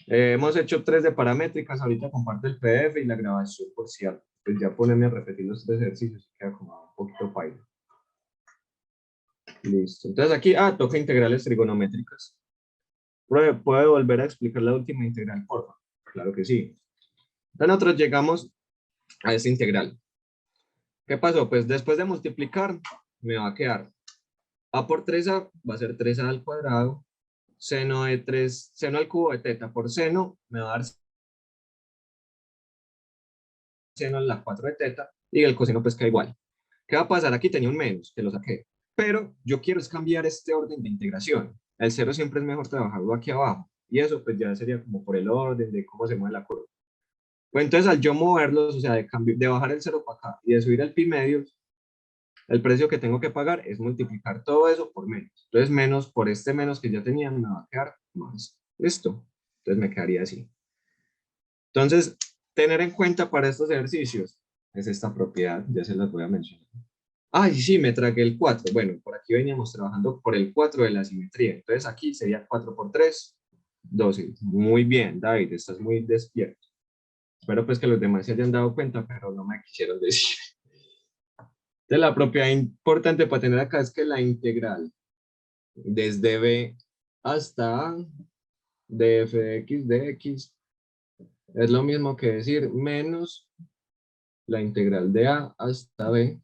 Hemos hecho 3 de paramétricas, ahorita comparto el PDF y la grabación por si algo. Pues ya ponerme a repetir los 3 ejercicios, queda como un poquito paila. Listo. Entonces aquí, toca integrales trigonométricas. ¿Puede volver a explicar la última integral, por favor? Claro que sí. Entonces nosotros llegamos a esta integral. ¿Qué pasó? Pues después de multiplicar, me va a quedar a por 3a, va a ser 3a al cuadrado, seno de 3, seno al cubo de teta por seno, me va a dar seno a la 4 de teta, y el coseno pues queda igual. ¿Qué va a pasar? Aquí tenía un menos, que lo saqué. Pero yo quiero es cambiar este orden de integración. El cero siempre es mejor trabajarlo aquí abajo. Y eso pues ya sería como por el orden de cómo se mueve la curva. Pues entonces al yo moverlos, o sea, de bajar el cero para acá y de subir el pi medios, el precio que tengo que pagar es multiplicar todo eso por menos. Entonces menos por este menos que ya tenía me va a quedar más. ¿Listo? Entonces me quedaría así. Entonces, tener en cuenta para estos ejercicios es esta propiedad, ya se las voy a mencionar. Ay, sí, me tragué el 4. Bueno, por aquí veníamos trabajando por el 4 de la simetría. Entonces aquí sería 4 por 3, 12. Muy bien, David, estás muy despierto. Espero pues que los demás se hayan dado cuenta, pero no me quisieron decir. Entonces la propiedad importante para tener acá es que la integral desde b hasta a de f de x es lo mismo que decir menos la integral de a hasta b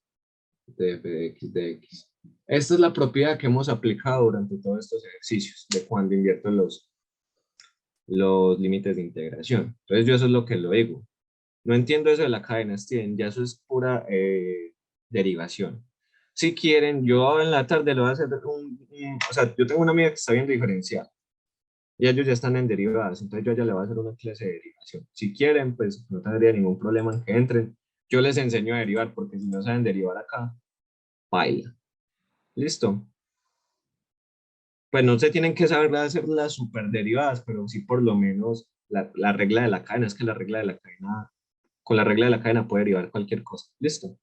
de f de x. Esta es la propiedad que hemos aplicado durante todos estos ejercicios de cuando invierto los límites de integración. Entonces yo eso es lo que lo digo. No entiendo eso de la cadena Steven, ya eso es pura derivación. Si quieren, yo en la tarde lo voy a hacer o sea, yo tengo una amiga que está viendo diferencial y ellos ya están en derivadas, entonces yo ya le voy a hacer una clase de derivación. Si quieren, pues no tendría ningún problema en que entren. Yo les enseño a derivar, porque si no saben derivar acá, baila. ¿Listo? Pues no se tienen que saber hacer las superderivadas, pero sí por lo menos la regla de la cadena, es que la regla de la cadena, con la regla de la cadena puede derivar cualquier cosa. ¿Listo?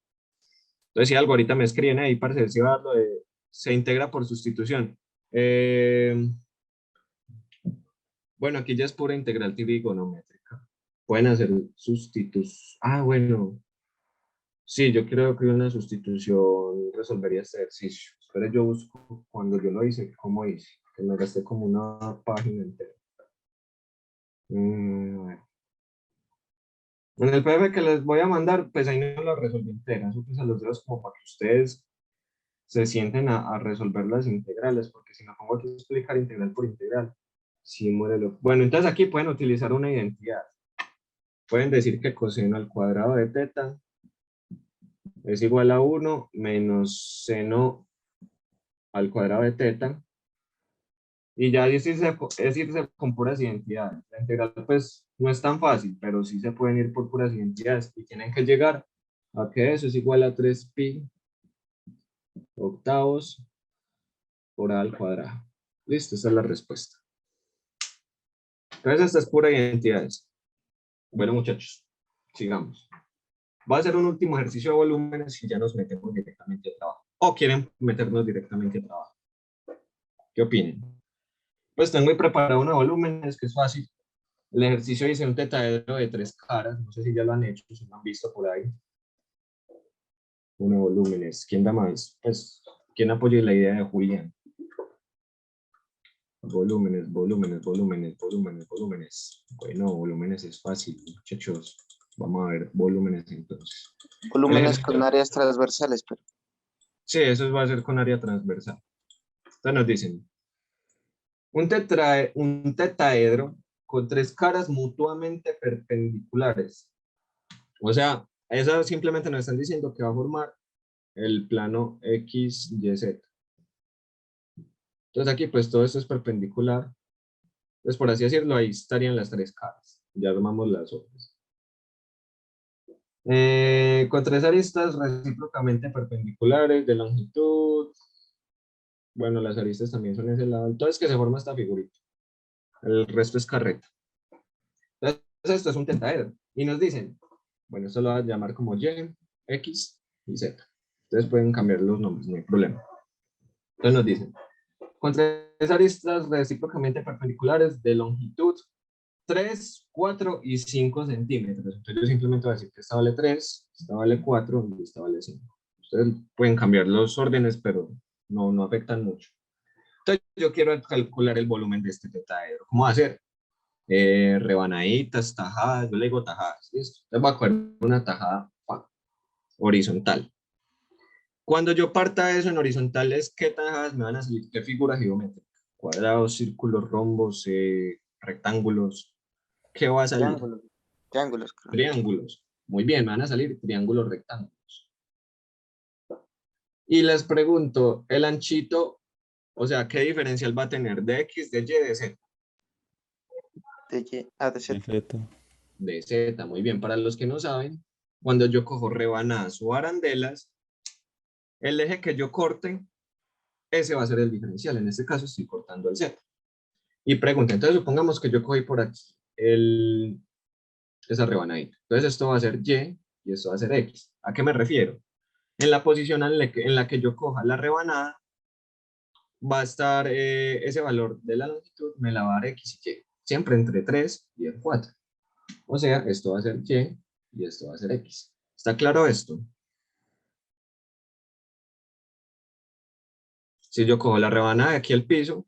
Entonces si algo ahorita me escriben ahí para ver si va a dar lo de, se integra por sustitución. Bueno, aquí ya es pura integral trigonométrica. Pueden hacer sustitución. Bueno. Sí, yo creo que una sustitución resolvería este ejercicio. Espera, yo busco cuando yo lo hice, cómo hice. Que me gasté como una página entera. Bueno. En el PDF que les voy a mandar, pues ahí no lo resolví entera. Eso pues a los dedos como para que ustedes se sienten a resolver las integrales, porque si me pongo aquí a explicar integral por integral, sí muere lo... Bueno, entonces aquí pueden utilizar una identidad. Pueden decir que coseno al cuadrado de teta es igual a 1 menos seno al cuadrado de teta. Y ya es irse con puras identidades. La integral pues no es tan fácil, pero sí se pueden ir por puras identidades y tienen que llegar a que eso es igual a 3pi octavos por a al cuadrado. Listo, esa es la respuesta. Entonces esta es pura identidades. Bueno muchachos, sigamos. Va a ser un último ejercicio de volúmenes y ya nos metemos directamente a trabajo. ¿O quieren meternos directamente a trabajo? ¿Qué opinan? Pues tengo preparado una volúmenes que es fácil. El ejercicio dice un tetaedro de 3 caras, no sé si ya lo han hecho, si lo han visto por ahí. Uno volúmenes, ¿quién da más? Pues, ¿quién apoya la idea de Julián? Volúmenes, volúmenes, volúmenes, volúmenes, volúmenes. Bueno, volúmenes es fácil, muchachos. Vamos a ver volúmenes entonces. Volúmenes con áreas transversales, pero Sí, eso va a ser con área transversal. Entonces nos dicen, un tetaedro con 3 caras mutuamente perpendiculares. O sea, eso simplemente nos están diciendo que va a formar el plano X, Y, Z. Entonces aquí pues todo esto es perpendicular. Entonces por así decirlo, ahí estarían las 3 caras. Ya armamos las otras. Con 3 aristas recíprocamente perpendiculares de longitud. Bueno, las aristas también son ese lado. Entonces que se forma esta figurita. El resto es carreta. Entonces esto es un tetaedro. Y nos dicen, bueno, esto lo voy a llamar como Y, X y Z. Entonces pueden cambiar los nombres, no hay problema. Entonces nos dicen, con 3 aristas recíprocamente perpendiculares de longitud 3, 4 y 5 centímetros. Entonces yo simplemente voy a decir que esta vale 3, esta vale 4 y esta vale 5. Ustedes pueden cambiar los órdenes, pero no afectan mucho. Entonces yo quiero calcular el volumen de este tetaedro. ¿Cómo hacer? Rebanaditas, tajadas, yo le digo tajadas. ¿Listo? Entonces voy a coger una tajada horizontal. Cuando yo parta eso en horizontales, ¿qué tajadas me van a salir? ¿Qué figuras geométricas? Cuadrados, círculos, rombos, rectángulos. ¿Qué va a salir? triángulos. Triángulos, creo. Triángulos. Muy bien, me van a salir triángulos rectángulos. Y les pregunto, el anchito, o sea, ¿qué diferencial va a tener de X, de Y, de Z? De Y a de Z. Z. De Z, muy bien. Para los que no saben, cuando yo cojo rebanadas o arandelas, el eje que yo corte, ese va a ser el diferencial. En este caso estoy cortando el Z. Y pregunta, entonces supongamos que yo cogí por aquí esa rebanadita. Entonces esto va a ser Y y esto va a ser X. ¿A qué me refiero? En la posición en la que yo coja la rebanada, va a estar ese valor de la longitud, me la va a dar X y Y. Siempre entre 3 y el 4. O sea, esto va a ser Y y esto va a ser X. ¿Está claro esto? Si yo cojo la rebanada de aquí al piso,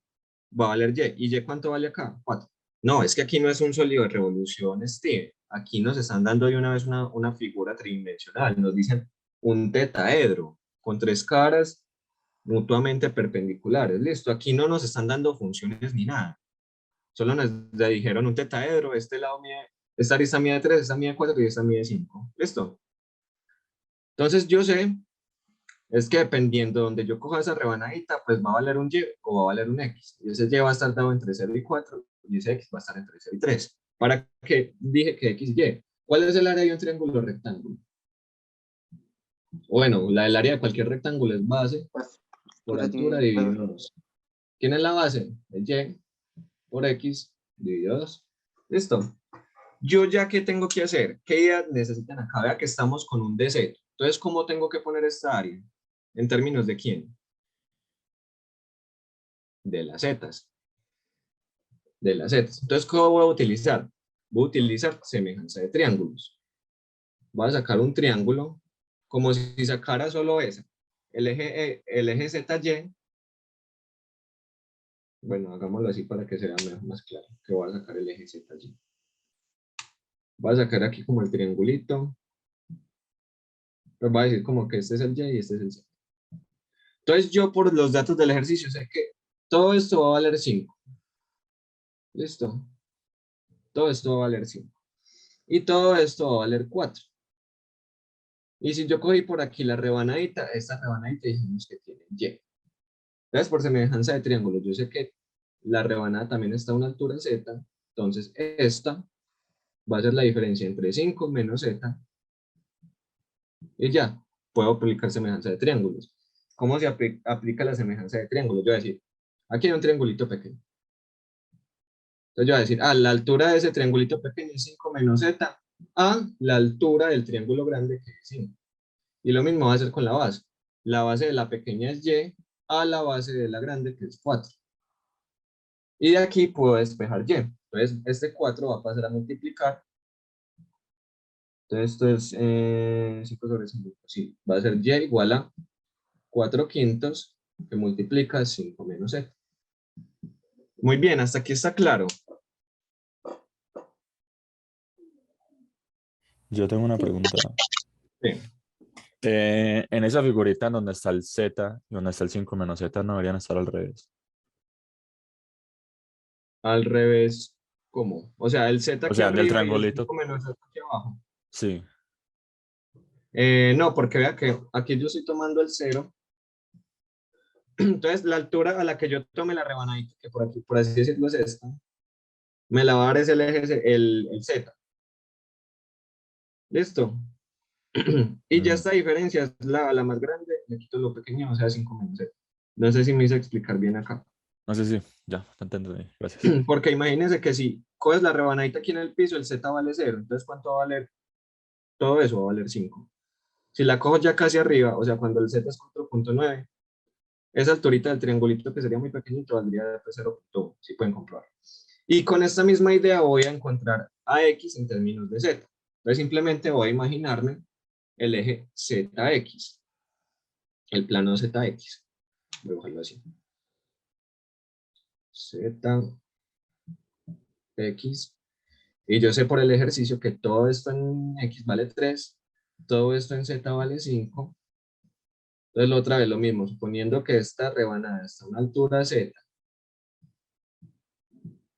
va a valer Y. ¿Y Y cuánto vale acá? 4. No, es que aquí no es un sólido de revolución, Steven. Aquí nos están dando de una vez una figura tridimensional. Nos dicen un tetaedro con 3 caras mutuamente perpendiculares. Listo, aquí no nos están dando funciones ni nada. Solo nos dijeron un tetaedro, este lado mide, esta arista mide 3, esta mide 4 y esta mide 5. Listo. Entonces yo sé, es que dependiendo de donde yo coja esa rebanadita, pues va a valer un Y o va a valer un X. Y ese Y va a estar dado entre 0 y 4 y ese X va a estar entre 0 y 3. ¿Para qué dije que X y Y? ¿Cuál es el área de un triángulo rectángulo? Bueno, el área de cualquier rectángulo es base Pues, por por altura el- dividido 2. ¿Quién es la base? El Y por X dividido 2. Listo. Yo ya, ¿qué tengo que hacer? ¿Qué idea necesitan acá? Vea que estamos con un DZ. Entonces, ¿cómo tengo que poner esta área? ¿En términos de quién? De las zetas. De las zetas. Entonces, ¿cómo voy a utilizar? Voy a utilizar semejanza de triángulos. Voy a sacar un triángulo como si sacara solo esa. El eje ZY. Bueno, hagámoslo así para que sea más claro. Que voy a sacar el eje ZY. Voy a sacar aquí como el triangulito. Pues voy a decir como que este es el Y y este es el Z. Entonces yo por los datos del ejercicio sé que todo esto va a valer 5. ¿Listo? Todo esto va a valer 5. Y todo esto va a valer 4. Y si yo cogí por aquí la rebanadita, esta rebanadita dijimos que tiene Y. Entonces por semejanza de triángulo, yo sé que la rebanada también está a una altura Z. Entonces esta va a ser la diferencia entre 5 menos Z. Y ya, puedo aplicar semejanza de triángulos. ¿Cómo se aplica la semejanza de triángulos? Yo voy a decir, aquí hay un triangulito pequeño. Entonces yo voy a decir, la altura de ese triangulito pequeño es 5 menos Z a la altura del triángulo grande que es 5. Y lo mismo va a hacer con la base. La base de la pequeña es Y a la base de la grande que es 4. Y de aquí puedo despejar y. Entonces, este 4 va a pasar a multiplicar. Entonces, esto es 5 sobre 5. Sí, va a ser y igual a 4 quintos que multiplica 5 menos z. Muy bien, hasta aquí está claro. Yo tengo una pregunta. Sí. En esa figurita en donde está el z y donde está el 5 menos z no deberían estar al revés. Al revés, ¿cómo? O sea, el z O aquí sea, del arriba y el triangulito. 5 menos z aquí abajo. Sí. No, porque vea que aquí yo estoy tomando el 0. Entonces, la altura a la que yo tome la rebanadita, que por aquí, por así decirlo, es esta, me la va a dar es el eje, el z. ¿Listo? Y ya Mm, esta diferencia es la más grande, le quito lo pequeño, o sea, 5 menos z. No sé si me hice explicar bien acá. No sé si. Ya, te entendí. Gracias. Porque imagínense que si coges la rebanadita aquí en el piso, el z vale 0. Entonces, ¿cuánto va a valer? Todo eso va a valer 5. Si la cojo ya casi arriba, o sea, cuando el z es 4.9, esa alturita del triangulito que sería muy pequeñito valdría después 0.1, si pueden comprobar. Y con esta misma idea voy a encontrar a x en términos de z. Entonces simplemente voy a imaginarme el eje zx, el plano zx. Voy a dibujarlo así. Zx. Y yo sé por el ejercicio que todo esto en x vale 3, todo esto en z vale 5. Entonces otra vez lo mismo, suponiendo que esta rebanada está a una altura z,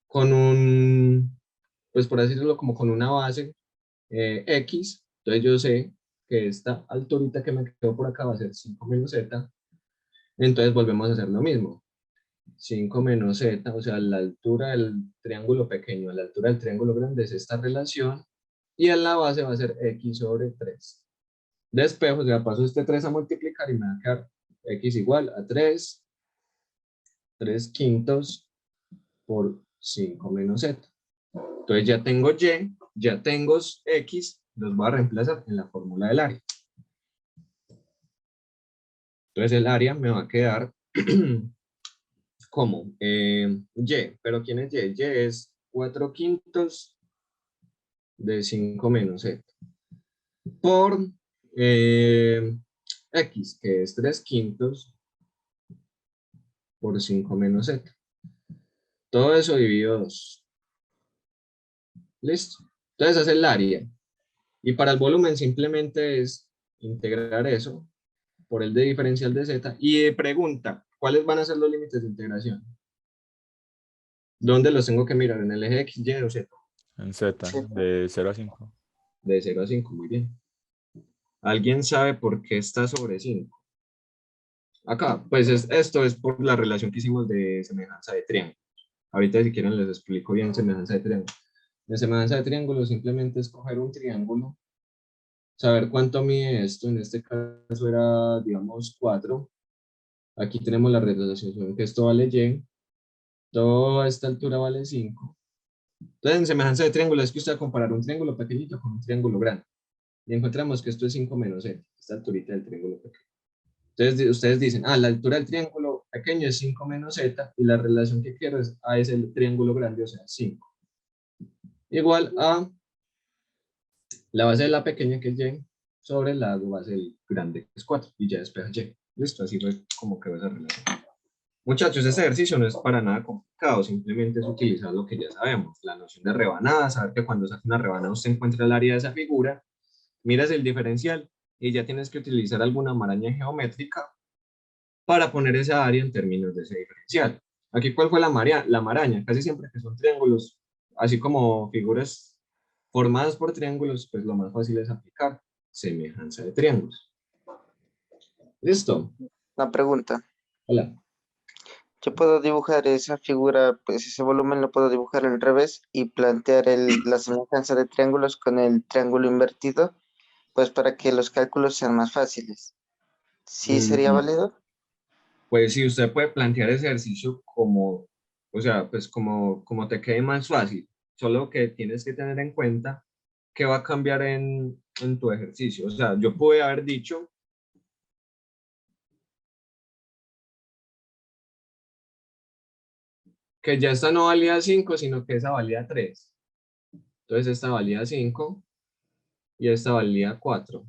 con un, pues por así decirlo, como con una base x, entonces yo sé que esta alturita que me quedó por acá va a ser 5 menos z, entonces volvemos a hacer lo mismo. 5 menos z, o sea, la altura del triángulo pequeño a la altura del triángulo grande es esta relación, y en la base va a ser x sobre 3. Despejo, o sea, paso este 3 a multiplicar y me va a quedar x igual a 3 quintos por 5 menos z. Entonces ya tengo y, ya tengo x, los voy a reemplazar en la fórmula del área. Entonces el área me va a quedar como y, pero ¿quién es y? Y es 4 quintos de 5 menos z por x, que es 3 quintos por 5 menos z. Todo eso dividido 2. ¿Listo? Entonces es el área. Y para el volumen simplemente es integrar eso por el de diferencial de z. Y pregunta, ¿cuáles van a ser los límites de integración? ¿Dónde los tengo que mirar? ¿En el eje x, y o z? En z, Sí. de 0 a 5. De 0 a 5, muy bien. ¿Alguien sabe por qué está sobre 5? Acá, pues esto es por la relación que hicimos de semejanza de triángulo. Ahorita si quieren les explico bien semejanza de triángulo. La semejanza de triángulo simplemente es coger un triángulo, saber cuánto mide esto, en este caso era, digamos, 4. Aquí tenemos la relación que esto vale y, toda esta altura vale 5. Entonces, en semejanza de triángulo es que usted va a comparar un triángulo pequeñito con un triángulo grande. Y encontramos que esto es 5 menos z, esta alturita del triángulo pequeño. Entonces, ustedes dicen, la altura del triángulo pequeño es 5 menos z, y la relación que quiero es a es el triángulo grande, o sea, 5. Igual a la base de la pequeña, que es y, sobre la base del grande, que es 4, y ya despeja y. Listo, así fue como quedó esa relación. Muchachos, este ejercicio no es para nada complicado, simplemente es utilizar lo que ya sabemos, la noción de rebanada, saber que cuando saque una rebanada usted encuentra el área de esa figura, miras el diferencial y ya tienes que utilizar alguna maraña geométrica para poner esa área en términos de ese diferencial. Aquí, ¿cuál fue la maraña? Casi siempre que son triángulos, así como figuras formadas por triángulos, pues lo más fácil es aplicar semejanza de triángulos. ¿Listo? Una pregunta. Hola. Yo puedo dibujar esa figura, pues ese volumen lo puedo dibujar al revés y plantear la semejanza de triángulos con el triángulo invertido, pues para que los cálculos sean más fáciles. ¿Sí sería válido? Pues sí, usted puede plantear ese ejercicio como, o sea, pues como te quede más fácil, solo que tienes que tener en cuenta que va a cambiar en tu ejercicio. O sea, yo pude haber dicho que ya esta no valía 5, sino que esa valía 3. Entonces esta valía 5 y esta valía 4.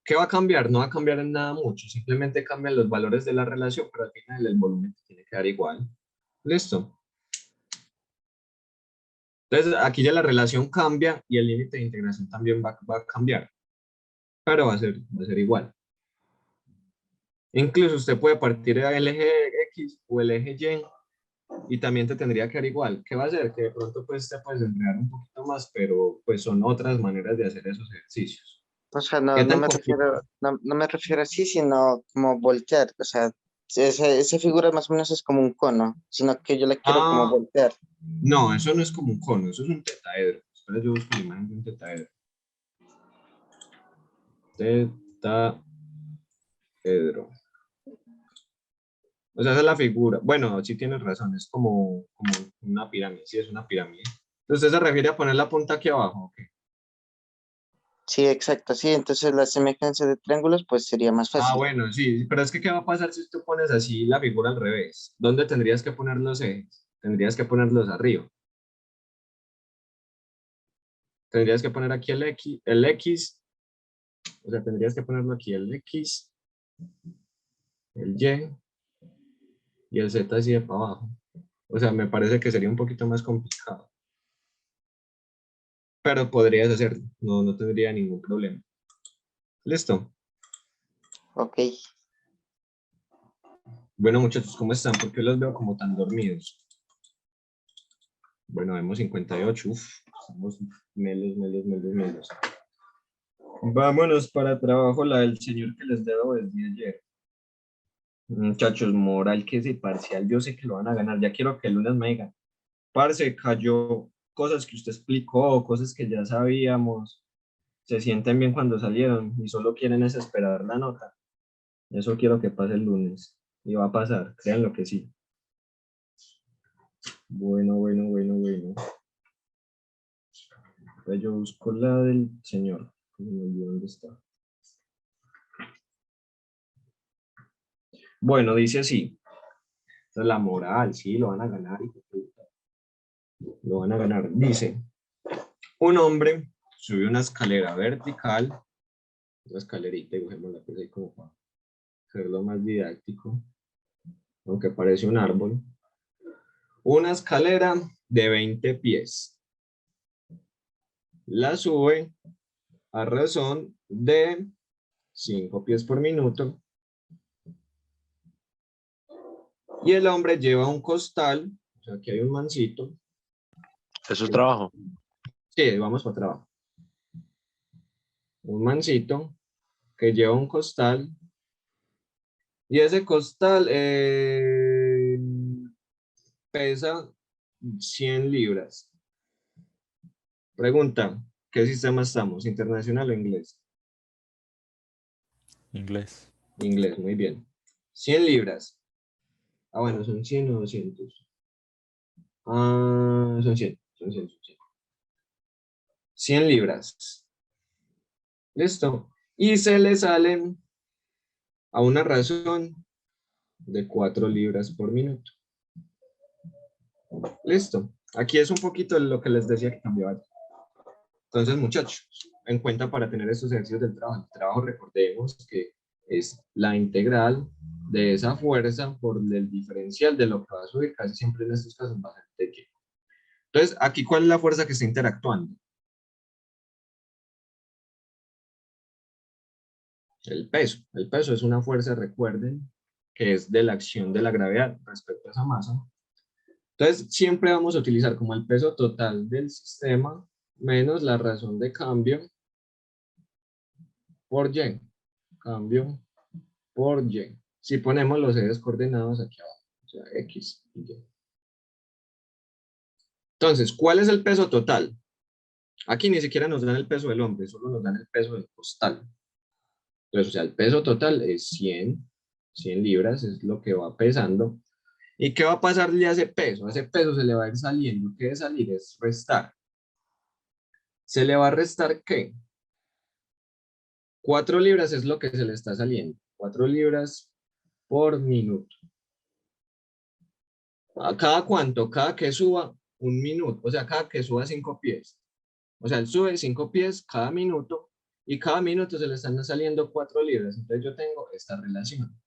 ¿Qué va a cambiar? No va a cambiar en nada mucho, simplemente cambian los valores de la relación, pero al final el volumen tiene que dar igual. ¿Listo? Entonces aquí ya la relación cambia y el límite de integración también va a cambiar, pero va a ser igual. Incluso usted puede partir del eje X o el eje Y y también te tendría que dar igual. ¿Qué va a hacer? Que de pronto pues te puedes enredar un poquito más, pero pues son otras maneras de hacer esos ejercicios. O sea, ¿Qué no tan me complicado? refiero, no me refiero así, sino como voltear. O sea, esa figura más o menos es como un cono, sino que yo la quiero como Ah, voltear. no, eso no es como un cono, eso es un tetaedro. Espera, yo busco la imagen de un tetaedro. Tetaedro. O sea, esa es la figura. Bueno, sí tienes razón, es como una pirámide, sí es una pirámide. Entonces, ¿usted se refiere a poner la punta aquí abajo? ¿Ok? Sí, exacto, sí. Entonces la semejanza de triángulos pues sería más Ah, fácil. bueno, sí, pero es que ¿qué va a pasar si tú pones así la figura al revés? ¿Dónde tendrías que poner los ejes? Tendrías que ponerlos arriba. Tendrías que poner aquí el X, o sea, tendrías que ponerlo aquí el X, el Y el Z así de para abajo. O sea, me parece que sería un poquito más complicado. Pero podrías hacerlo, no tendría ningún problema. ¿Listo? Ok. Bueno, muchachos, ¿cómo están? ¿Por qué los veo como tan dormidos? Bueno, vemos 58. Uf, estamos melos. Vámonos para trabajo, la del señor que les debo desde ayer. Muchachos, moral que ese parcial, yo sé que lo van a ganar. Ya quiero que el lunes me digan, parce, cayó cosas que usted explicó, cosas que ya sabíamos. Se sienten bien cuando salieron y solo quieren es esperar la nota. Eso quiero que pase el lunes. Y va a pasar, créanlo que sí. Bueno. Pues yo busco la del señor. No me olvidé dónde está. Bueno, dice así. Esta es la moral, sí, lo van a ganar. Hijo de puta. Lo van a ganar. Dice, un hombre subió una escalera vertical, una escalerita, dibujémosla pues ahí como para hacerlo más didáctico, aunque parece un árbol. Una escalera de 20 pies. La sube a razón de 5 pies por minuto. Y el hombre lleva un costal, o sea, aquí hay un mancito. Es su trabajo. Sí, vamos para trabajo. Un mancito que lleva un costal. Y ese costal pesa 100 libras. Pregunta, ¿qué sistema estamos? ¿Internacional o inglés? Inglés. Inglés, muy bien. 100 libras. Ah, bueno, son 100 o 200. Ah, son 100. 100 libras. Listo. Y se le salen a una razón de 4 libras por minuto. Listo. Aquí es un poquito lo que les decía que cambiaba. Entonces, muchachos, en cuenta para tener estos ejercicios del trabajo. El trabajo, recordemos que es la integral de esa fuerza por el diferencial de lo que va a subir. Casi siempre en estos casos va a ser TY. Entonces, aquí, ¿cuál es la fuerza que está interactuando? El peso. El peso es una fuerza, recuerden, que es de la acción de la gravedad respecto a esa masa. Entonces, siempre vamos a utilizar como el peso total del sistema menos la razón de cambio por Y. Cambio por Y. Si ponemos los ejes coordenados aquí abajo, o sea, X y Y. Entonces, ¿cuál es el peso total? Aquí ni siquiera nos dan el peso del hombre, solo nos dan el peso del costal. Entonces, o sea, el peso total es 100 libras, es lo que va pesando. ¿Y qué va a pasarle a ese peso? A ese peso se le va a ir saliendo. ¿Qué es salir? Es restar. ¿Se le va a restar qué? 4 libras es lo que se le está saliendo. 4 libras por minuto. ¿A cada cuánto? Cada que suba un minuto, o sea, cada que suba 5 pies. O sea, él sube 5 pies cada minuto y cada minuto se le están saliendo 4 libras. Entonces yo tengo esta relación.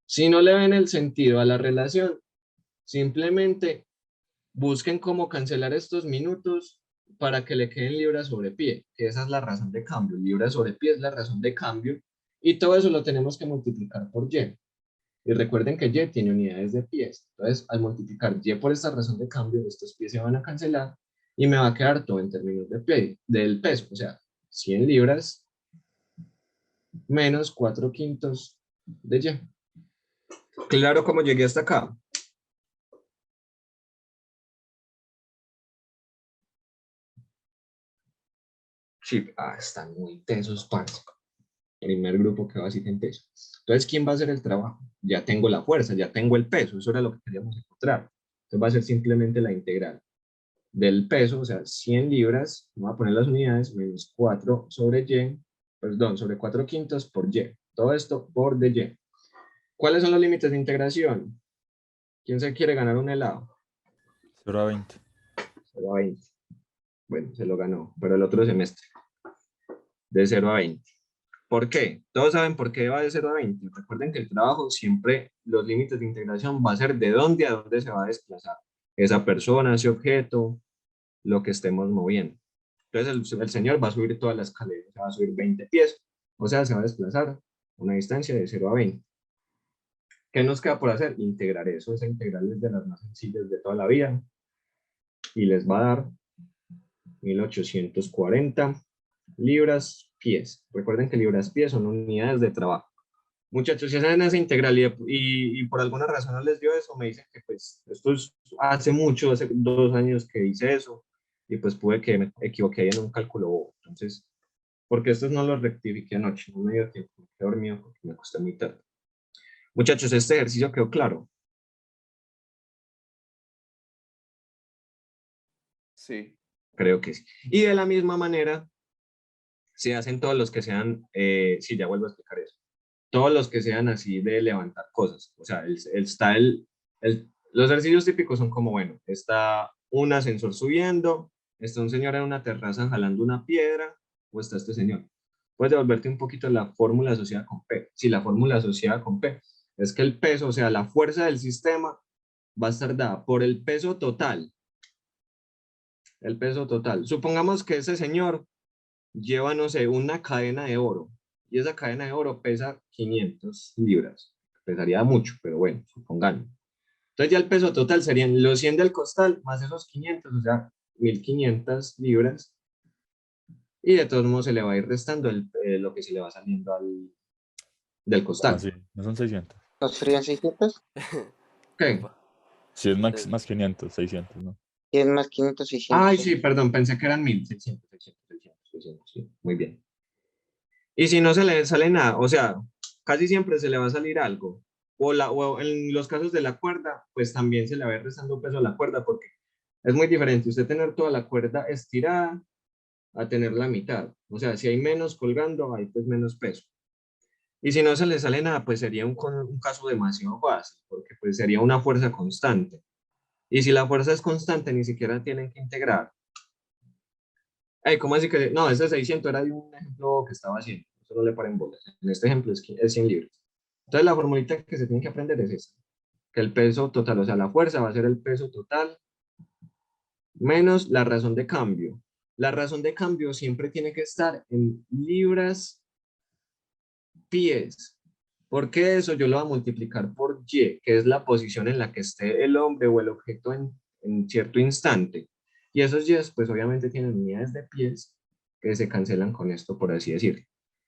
Si no le ven el sentido a la relación, simplemente busquen cómo cancelar estos minutos para que le queden libras sobre pie, que esa es la razón de cambio. Libras sobre pie es la razón de cambio y todo eso lo tenemos que multiplicar por y. Y recuerden que y tiene unidades de pies. Entonces, al multiplicar y por esta razón de cambio, estos pies se van a cancelar y me va a quedar todo en términos de pie, del peso. O sea, 100 libras menos 4 quintos de y. Claro, como llegué hasta acá. Sí, están muy tesos, parce. Primer grupo que va así en peso. Entonces, ¿quién va a hacer el trabajo? Ya tengo la fuerza, ya tengo el peso, eso era lo que queríamos encontrar. Entonces va a ser simplemente la integral del peso, o sea, 100 libras, vamos a poner las unidades, menos 4 sobre y, perdón, sobre 4 quintos por y. Todo esto por de y. ¿Cuáles son los límites de integración? ¿Quién se quiere ganar un helado? 0 a 20. 0 a 20. Bueno, se lo ganó, pero el otro semestre. De 0 a 20. ¿Por qué? Todos saben por qué va de 0 a 20. Recuerden que el trabajo siempre, los límites de integración va a ser de dónde a dónde se va a desplazar esa persona, ese objeto, lo que estemos moviendo. Entonces el señor va a subir toda la escalera, se va a subir 20 pies, o sea, se va a desplazar una distancia de 0 a 20. ¿Qué nos queda por hacer? Integrar eso, esa integral es de las más sencillas de toda la vida y les va a dar 1840 libras pies. Recuerden que libras pies son unidades de trabajo. Muchachos, si hacen esa integral y por alguna razón no les dio eso, me dicen que pues esto es hace mucho, hace 2 años que hice eso y pues pude que me equivoqué en un cálculo bobo. Entonces, porque estos no los rectifiqué anoche, no me dio tiempo, me quedé dormido porque me acosté muy tarde. Muchachos, este ejercicio quedó claro. Sí. Creo que sí. Y de la misma manera, se hacen todos los que sean, sí, ya vuelvo a explicar eso, todos los que sean así de levantar cosas. O sea, los ejercicios típicos son como, bueno, está un ascensor subiendo, está un señor en una terraza jalando una piedra, o está este señor. Puedes devolverte un poquito la fórmula asociada con P. Sí, la fórmula asociada con P es que el peso, o sea, la fuerza del sistema va a estar dada por el peso total. El peso total. Supongamos que ese señor lleva, no sé, una cadena de oro y esa cadena de oro pesa 500 libras. Pesaría mucho, pero bueno, supongamos. Entonces ya el peso total serían los 100 del costal más esos 500, o sea, 1500 libras. Y de todos modos se le va a ir restando lo que se le va saliendo del ¿Cómo costal. así? ¿No son 600? ¿Nos serían 600? ¿Qué? Upa. Sí, es más 500, 600, ¿no? 100 más 500, 600. Ay, sí, perdón, pensé que eran 1600, 600, sí, muy bien. Y si no se le sale nada, o sea, casi siempre se le va a salir algo. O en los casos de la cuerda, pues también se le va a ir restando peso a la cuerda porque es muy diferente usted tener toda la cuerda estirada a tener la mitad. O sea, si hay menos colgando, hay pues menos peso. Y si no se le sale nada, pues sería un caso demasiado fácil, porque pues sería una fuerza constante. Y si la fuerza es constante, ni siquiera tienen que integrar. Ay, ¿cómo así que? No, ese 600 era de un ejemplo que estaba haciendo. Eso no le paren bolas. En este ejemplo es 100 libras. Entonces la formulita que se tiene que aprender es esa. Que el peso total, o sea, la fuerza va a ser el peso total menos la razón de cambio. La razón de cambio siempre tiene que estar en libras pies. ¿Por qué eso? Yo lo voy a multiplicar por y, que es la posición en la que esté el hombre o el objeto en cierto instante. Y esos y, pues obviamente tienen unidades de pies que se cancelan con esto, por así decirlo.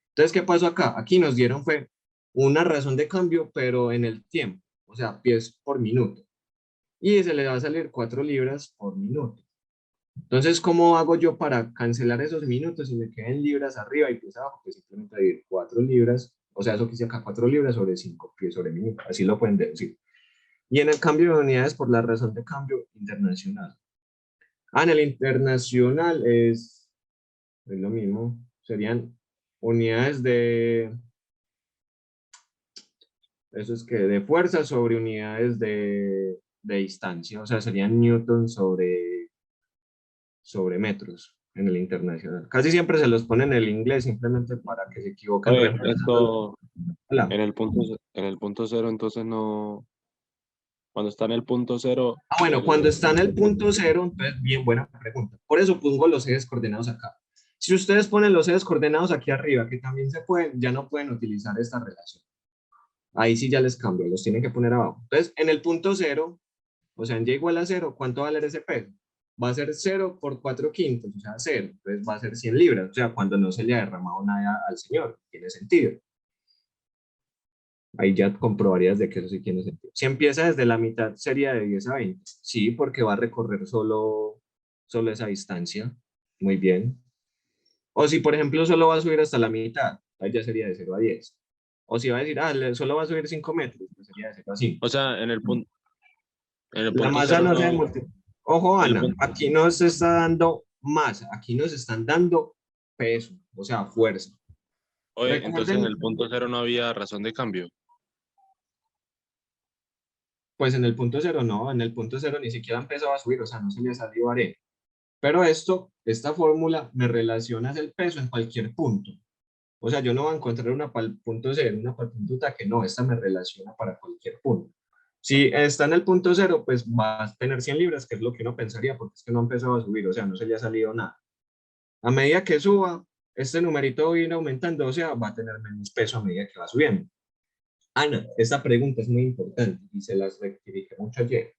Entonces, ¿qué pasó acá? Aquí nos dieron fue una razón de cambio, pero en el tiempo, o sea, pies por minuto. Y se le va a salir 4 libras por minuto. Entonces, ¿cómo hago yo para cancelar esos minutos y me queden libras arriba y pies abajo? Pues simplemente dividir 4 libras, o sea, eso que hice acá, 4 libras sobre 5 pies sobre minuto. Así lo pueden deducir. Y en el cambio de unidades por la razón de cambio internacional. En el internacional es lo mismo. Serían unidades de... Eso es que de fuerza sobre unidades de de distancia, o sea, serían newtons sobre metros en el internacional. Casi siempre se los pone en el inglés simplemente para que se equivoquen. Oye, reemplazando la- en el punto cero, entonces no, cuando está en el punto cero, Bueno, cuando está en el punto cero, entonces, bien buena pregunta. Por eso pongo los ejes coordenados acá. Si ustedes ponen los ejes coordenados aquí arriba, que también se pueden, ya no pueden utilizar esta relación. Ahí sí ya les cambio, los tienen que poner abajo. Entonces, en el punto cero, o sea, en y igual a cero, ¿cuánto va a valer ese peso? Va a ser 0 por 4/5, o sea, 0. Entonces va a ser 100 libras, o sea, cuando no se le ha derramado nada al señor. Tiene sentido. Ahí ya comprobarías de que eso sí tiene sentido. Si empieza desde la mitad, sería de 10 a 20. Sí, porque va a recorrer solo esa distancia. Muy bien. O si, por ejemplo, solo va a subir hasta la mitad, ahí ya sería de 0 a 10. O si va a decir, solo va a subir 5 metros, pues sería de 0 a 5. o sea, en el La punto masa cero no se no, multiplica. Ojo, en el Ana, punto, aquí no se está dando masa, aquí nos están dando peso, o sea, fuerza. oye, entonces en Recuerden, el punto cero no había razón de cambio. pues en el punto cero no, en el punto cero ni siquiera empezó a subir, o sea, no se le ha salido arena. Pero esta fórmula me relaciona el peso en cualquier punto. O sea, yo no voy a encontrar una para el punto cero, una para el punto que no, esta me relaciona para cualquier punto. Si está en el punto cero, pues va a tener 100 libras, que es lo que uno pensaría, porque es que no ha empezado a subir, o sea, no se le ha salido nada. A medida que suba, este numerito va a ir aumentando, o sea, va a tener menos peso a medida que va subiendo. Ana, esta pregunta es muy importante y se las rectifiqué mucho ayer.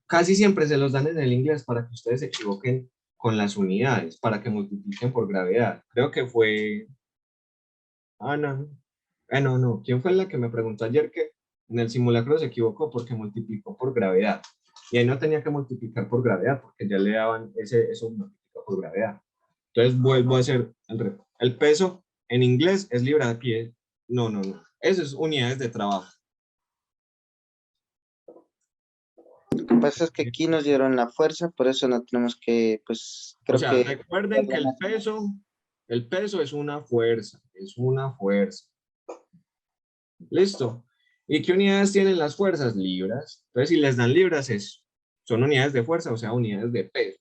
Casi siempre se los dan en el inglés para que ustedes se equivoquen con las unidades, para que multipliquen por gravedad. Creo que fue Ana. No. ¿Quién fue la que me preguntó ayer que en el simulacro se equivocó porque multiplicó por gravedad? Y ahí no tenía que multiplicar por gravedad porque ya le daban eso multiplica por gravedad. Entonces vuelvo a hacer el reto. El peso en inglés es libra de pie. No. Eso es unidades de trabajo. Lo que pasa es que aquí nos dieron la fuerza, por eso no tenemos que, pues, O creo sea, que... recuerden que el peso es una fuerza, Listo. ¿Y qué unidades tienen las fuerzas? Libras. Entonces, si les dan libras, son unidades de fuerza, o sea, unidades de peso.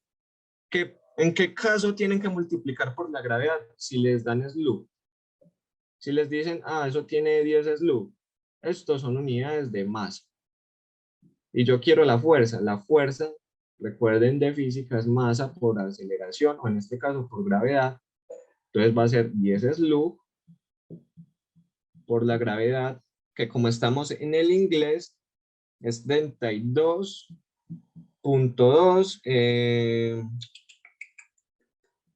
¿En qué caso tienen que multiplicar por la gravedad? Si les dan SLU. Si les dicen, eso tiene 10 SLU. Estos son unidades de masa. Y yo quiero la fuerza. La fuerza, recuerden de física, es masa por aceleración, o en este caso por gravedad. Entonces va a ser 10 SLU por la gravedad, que como estamos en el inglés, es 32.2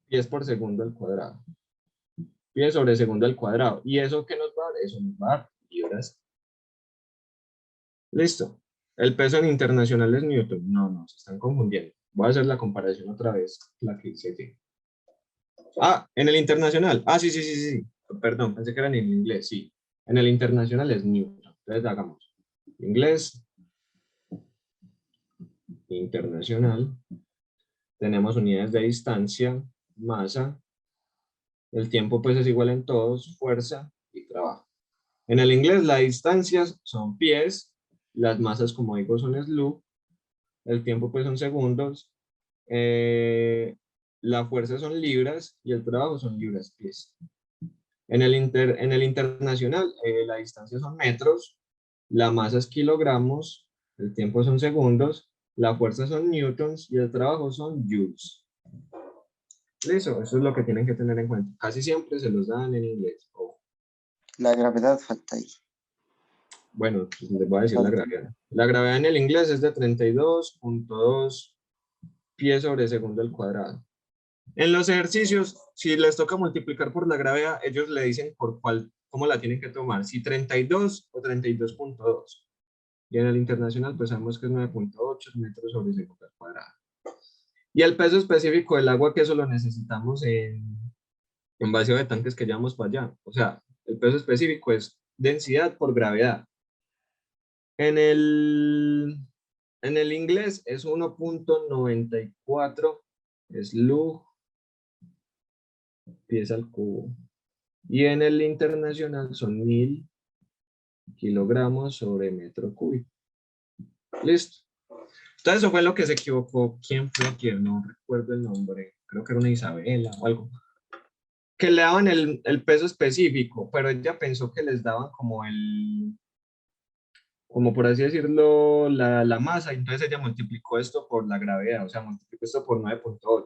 pies por segundo al cuadrado. Pies sobre segundo al cuadrado. ¿Y eso qué nos va a dar? Eso nos va a dar libras. Listo. El peso en internacional es Newton. No, se están confundiendo. Voy a hacer la comparación otra vez, la que hice aquí. En el internacional. Sí. Perdón, pensé que era en el inglés, sí. En el internacional es Newton. Entonces hagamos. Inglés. Internacional. Tenemos unidades de distancia, masa. El tiempo pues es igual en todos, fuerza y trabajo. En el inglés las distancias son pies, las masas como digo son SLU, el tiempo pues son segundos, la fuerza son libras y el trabajo son libras pies. En el internacional la distancia son metros, la masa es kilogramos, el tiempo son segundos, la fuerza son newtons y el trabajo son joules. Eso es lo que tienen que tener en cuenta. Casi siempre se los dan en inglés. La gravedad falta ahí. Bueno, pues les voy a decir la gravedad. La gravedad en el inglés es de 32.2 pies sobre segundo al cuadrado. En los ejercicios, si les toca multiplicar por la gravedad, ellos le dicen cómo la tienen que tomar, si 32 o 32.2. Y en el internacional, pues sabemos que es 9.8 metros sobre segundo al cuadrado. Y el peso específico del agua, que eso lo necesitamos en vacío de tanques que llevamos para allá. O sea, el peso específico es densidad por gravedad. En el inglés es 1.94 SLU pies al cubo. Y en el internacional son 1000 kilogramos sobre metro cúbico. Listo. Entonces eso fue lo que se equivocó. ¿Quién fue quien? No recuerdo el nombre. Creo que era una Isabela o algo. Que le daban el peso específico, pero ella pensó que les daban como por así decirlo, la masa, y entonces ella multiplicó esto por la gravedad, o sea, multiplicó esto por 9.8.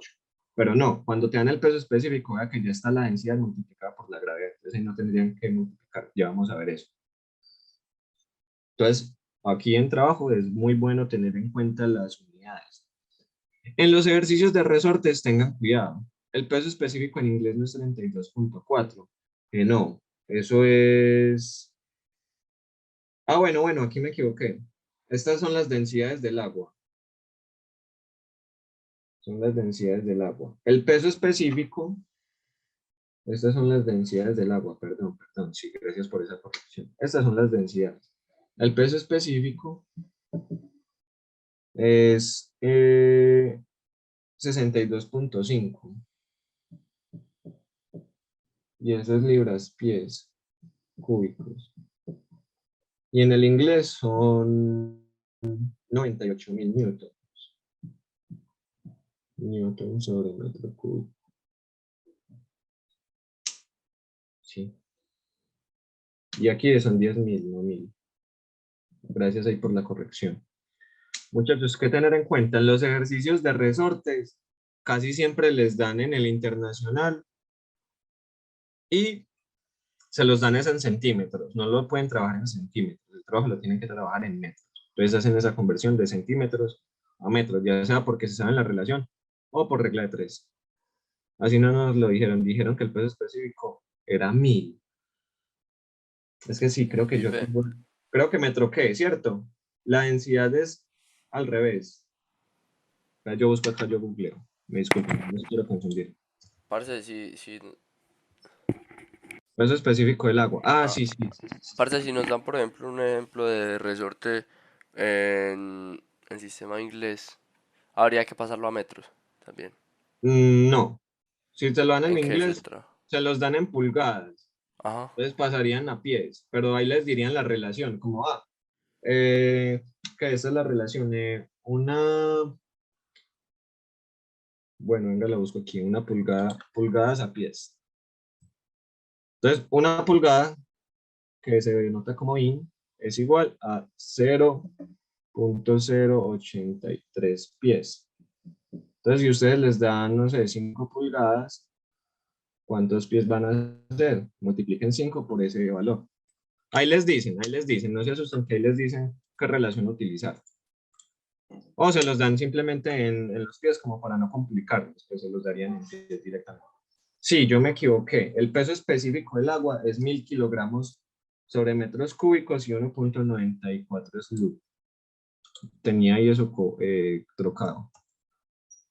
Pero no, cuando te dan el peso específico, vea que ya está la densidad multiplicada por la gravedad, entonces ahí no tendrían que multiplicar, ya vamos a ver eso. Entonces, aquí en trabajo es muy bueno tener en cuenta las unidades. En los ejercicios de resortes tengan cuidado. El peso específico en inglés no es 32.4. No, eso es... Ah, bueno, aquí me equivoqué. Estas son las densidades del agua. Son las densidades del agua. El peso específico, estas son las densidades del agua, perdón, sí, gracias por esa corrección. Estas son las densidades. El peso específico es 62.5. Y eso es libras, pies cúbicos. Y en el inglés son 98.000 newtons. Newton sobre metro cúbico. Sí. Y aquí son 10.000, no 1.000. Gracias ahí por la corrección. Muchachos, que tener en cuenta, en los ejercicios de resortes casi siempre les dan en el internacional y se los dan es en centímetros, no lo pueden trabajar en centímetros, el trabajo lo tienen que trabajar en metros. Entonces hacen esa conversión de centímetros a metros, ya sea porque se sabe la relación o por regla de 3. Así no nos lo dijeron que el peso específico era 1.000. Es que sí, creo que creo que me troqué, ¿cierto? La densidad es al revés. Yo busco acá, yo googleo. Me disculpen, no se quiero confundir. Parce, si, Peso específico del agua. Ah, ah, sí, sí. parce, si nos dan, por ejemplo, un ejemplo de resorte en sistema inglés, habría que pasarlo a metros también. No. Si te lo dan en ¿En qué se inglés, entra? se los dan en pulgadas. Ajá. Entonces pasarían a pies. Pero ahí les dirían la relación. Como, que esa es la relación. Bueno, venga, la busco aquí. Una pulgada, pulgadas a pies. Entonces, una pulgada, que se denota como in, es igual a 0.083 pies. Entonces, si ustedes les dan, no sé, 5 pulgadas, ¿cuántos pies van a hacer? Multipliquen 5 por ese valor. Ahí les dicen, no se asusten que ahí les dicen qué relación utilizar. O se los dan simplemente en los pies como para no complicarlos, pues se los darían en pies directamente. Sí, yo me equivoqué. El peso específico del agua es 1.000 kilogramos sobre metros cúbicos y 1.94 es luz. Tenía ahí eso trocado.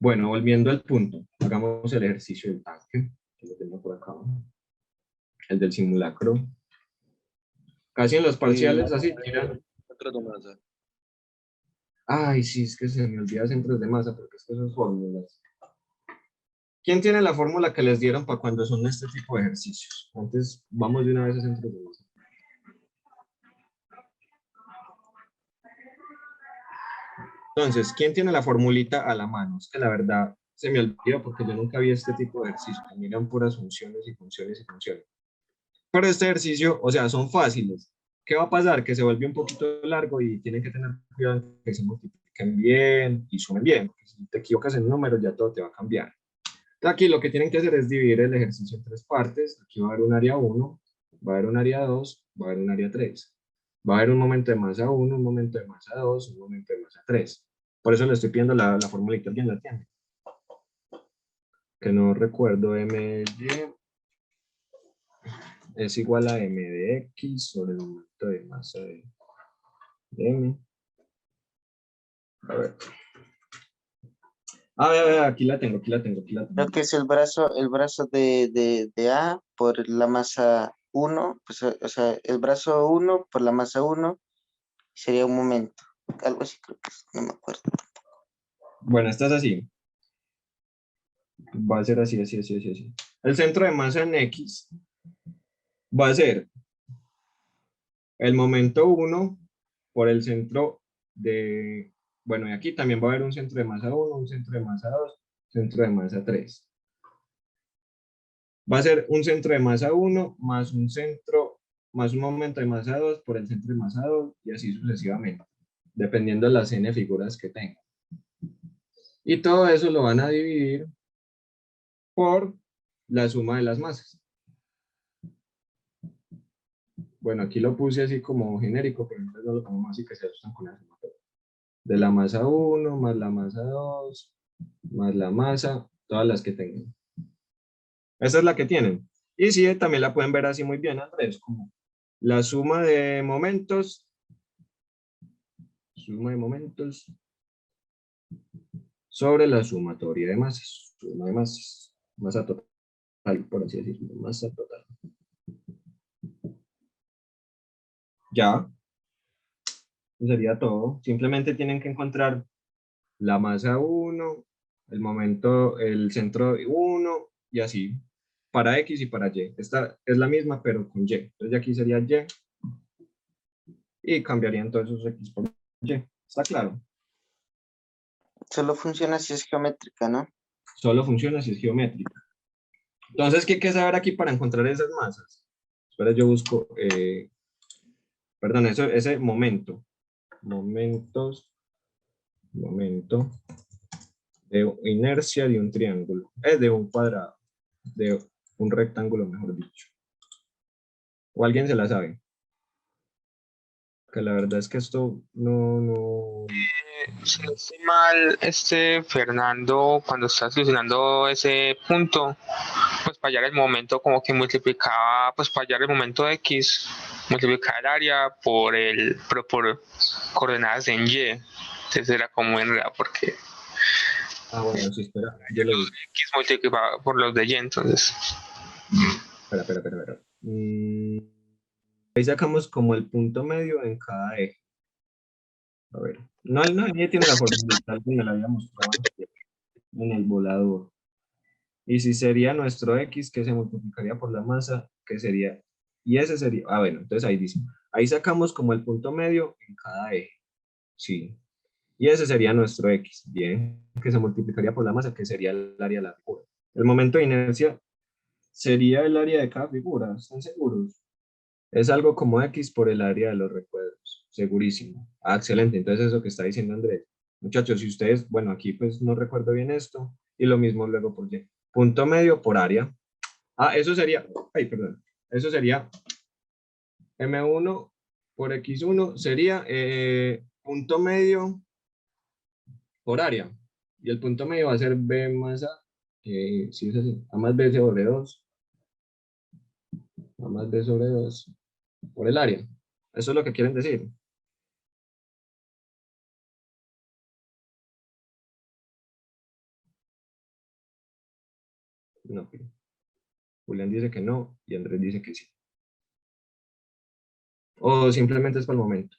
Bueno, volviendo al punto, hagamos el ejercicio del tanque, que lo tengo por acá, el del simulacro. Casi en los parciales, así tiran. Centros de masa. Ay, sí, es que se me olvida centros de masa, porque es que son fórmulas. ¿Quién tiene la fórmula que les dieron para cuando son este tipo de ejercicios? Antes, vamos de una vez a centros de masa. Entonces, ¿quién tiene la formulita a la mano? Es que la verdad se me olvida porque yo nunca vi este tipo de ejercicios. Miran puras funciones y funciones y funciones. Pero este ejercicio, o sea, son fáciles. ¿Qué va a pasar? Que se vuelve un poquito largo y tienen que tener cuidado en que se multipliquen bien y sumen bien. Porque si te equivocas en un número, ya todo te va a cambiar. Entonces, aquí lo que tienen que hacer es dividir el ejercicio en 3 partes. Aquí va a haber un área 1, va a haber un área 2, va a haber un área 3. Va a haber un momento de masa 1, un momento de masa 2, un momento de masa 3. Por eso le estoy pidiendo la formulita. ¿Alguien la tiene? Que no recuerdo. MY es igual a M de X sobre el momento de masa de M. A ver. A ver, aquí la tengo. Creo que es el brazo de A por la masa 1, pues, o sea, el brazo 1 por la masa 1 sería un momento. Algo así creo que es, no me acuerdo. Bueno, esta es así. Va a ser así. El centro de masa en X va a ser el momento 1 por el centro de Bueno, y aquí también va a haber un centro de masa 1, un centro de masa 2, centro de masa 3. Va a ser un centro de masa 1 más un centro, más un momento de masa 2 por el centro de masa 2 y así sucesivamente, dependiendo de las n figuras que tengan. Y todo eso lo van a dividir por la suma de las masas. Bueno, aquí lo puse así como genérico, pero entonces no lo pongo así que se asustan con la suma. De la masa 1 más la masa 2 más la masa, todas las que tengan. Esa es la que tienen. Y sí, también la pueden ver así muy bien, Andrés, como la suma de momentos sobre la sumatoria de masas. Suma de masas. Masa total, por así decirlo. Masa total. Ya. Eso sería todo. Simplemente tienen que encontrar la masa 1, el momento, el centro 1 y así. Para X y para Y. Esta es la misma, pero con Y. Entonces aquí sería Y. Y cambiarían todos esos X por Y. ¿Está claro? Solo funciona si es geométrica, ¿no? Solo funciona si es geométrica. Entonces, ¿qué hay que saber aquí para encontrar esas masas? Espera, yo busco, perdón, ese momento. Momento de inercia de un triángulo. De un cuadrado. De un rectángulo, mejor dicho. ¿O alguien se la sabe? Que la verdad es que esto no... Si no estoy mal, Fernando, cuando está solucionando ese punto, pues para hallar el momento como que multiplicaba, pues para hallar el momento X, multiplicaba el área pero por coordenadas en Y. Entonces era como en realidad porque Ah, bueno, sí, espera. Yo lo busco. X multiplicaba por los de Y, entonces. Espera. Ahí sacamos como el punto medio en cada eje. A ver. No, ya tiene la fórmula, tal vez me la había mostrado en el volador. Y si sería nuestro X, que se multiplicaría por la masa, que sería, y ese sería, bueno, entonces ahí dice, ahí sacamos como el punto medio en cada eje, sí, y ese sería nuestro X, bien, que se multiplicaría por la masa, que sería el área de la figura. El momento de inercia sería el área de cada figura, ¿están seguros? Es algo como X por el área de los recuadros, segurísimo. Ah, excelente, entonces eso que está diciendo Andrés. Muchachos, si ustedes, bueno, aquí pues no recuerdo bien esto, y lo mismo luego por Y. Punto medio por área. Ah, eso sería, perdón, eso sería M1 por X1, sería punto medio por área. Y el punto medio va a ser B más A, si es así, A más B sobre 2, A más B sobre 2, por el área. Eso es lo que quieren decir. No, Julián dice que no y Andrés dice que sí. O simplemente es por el momento.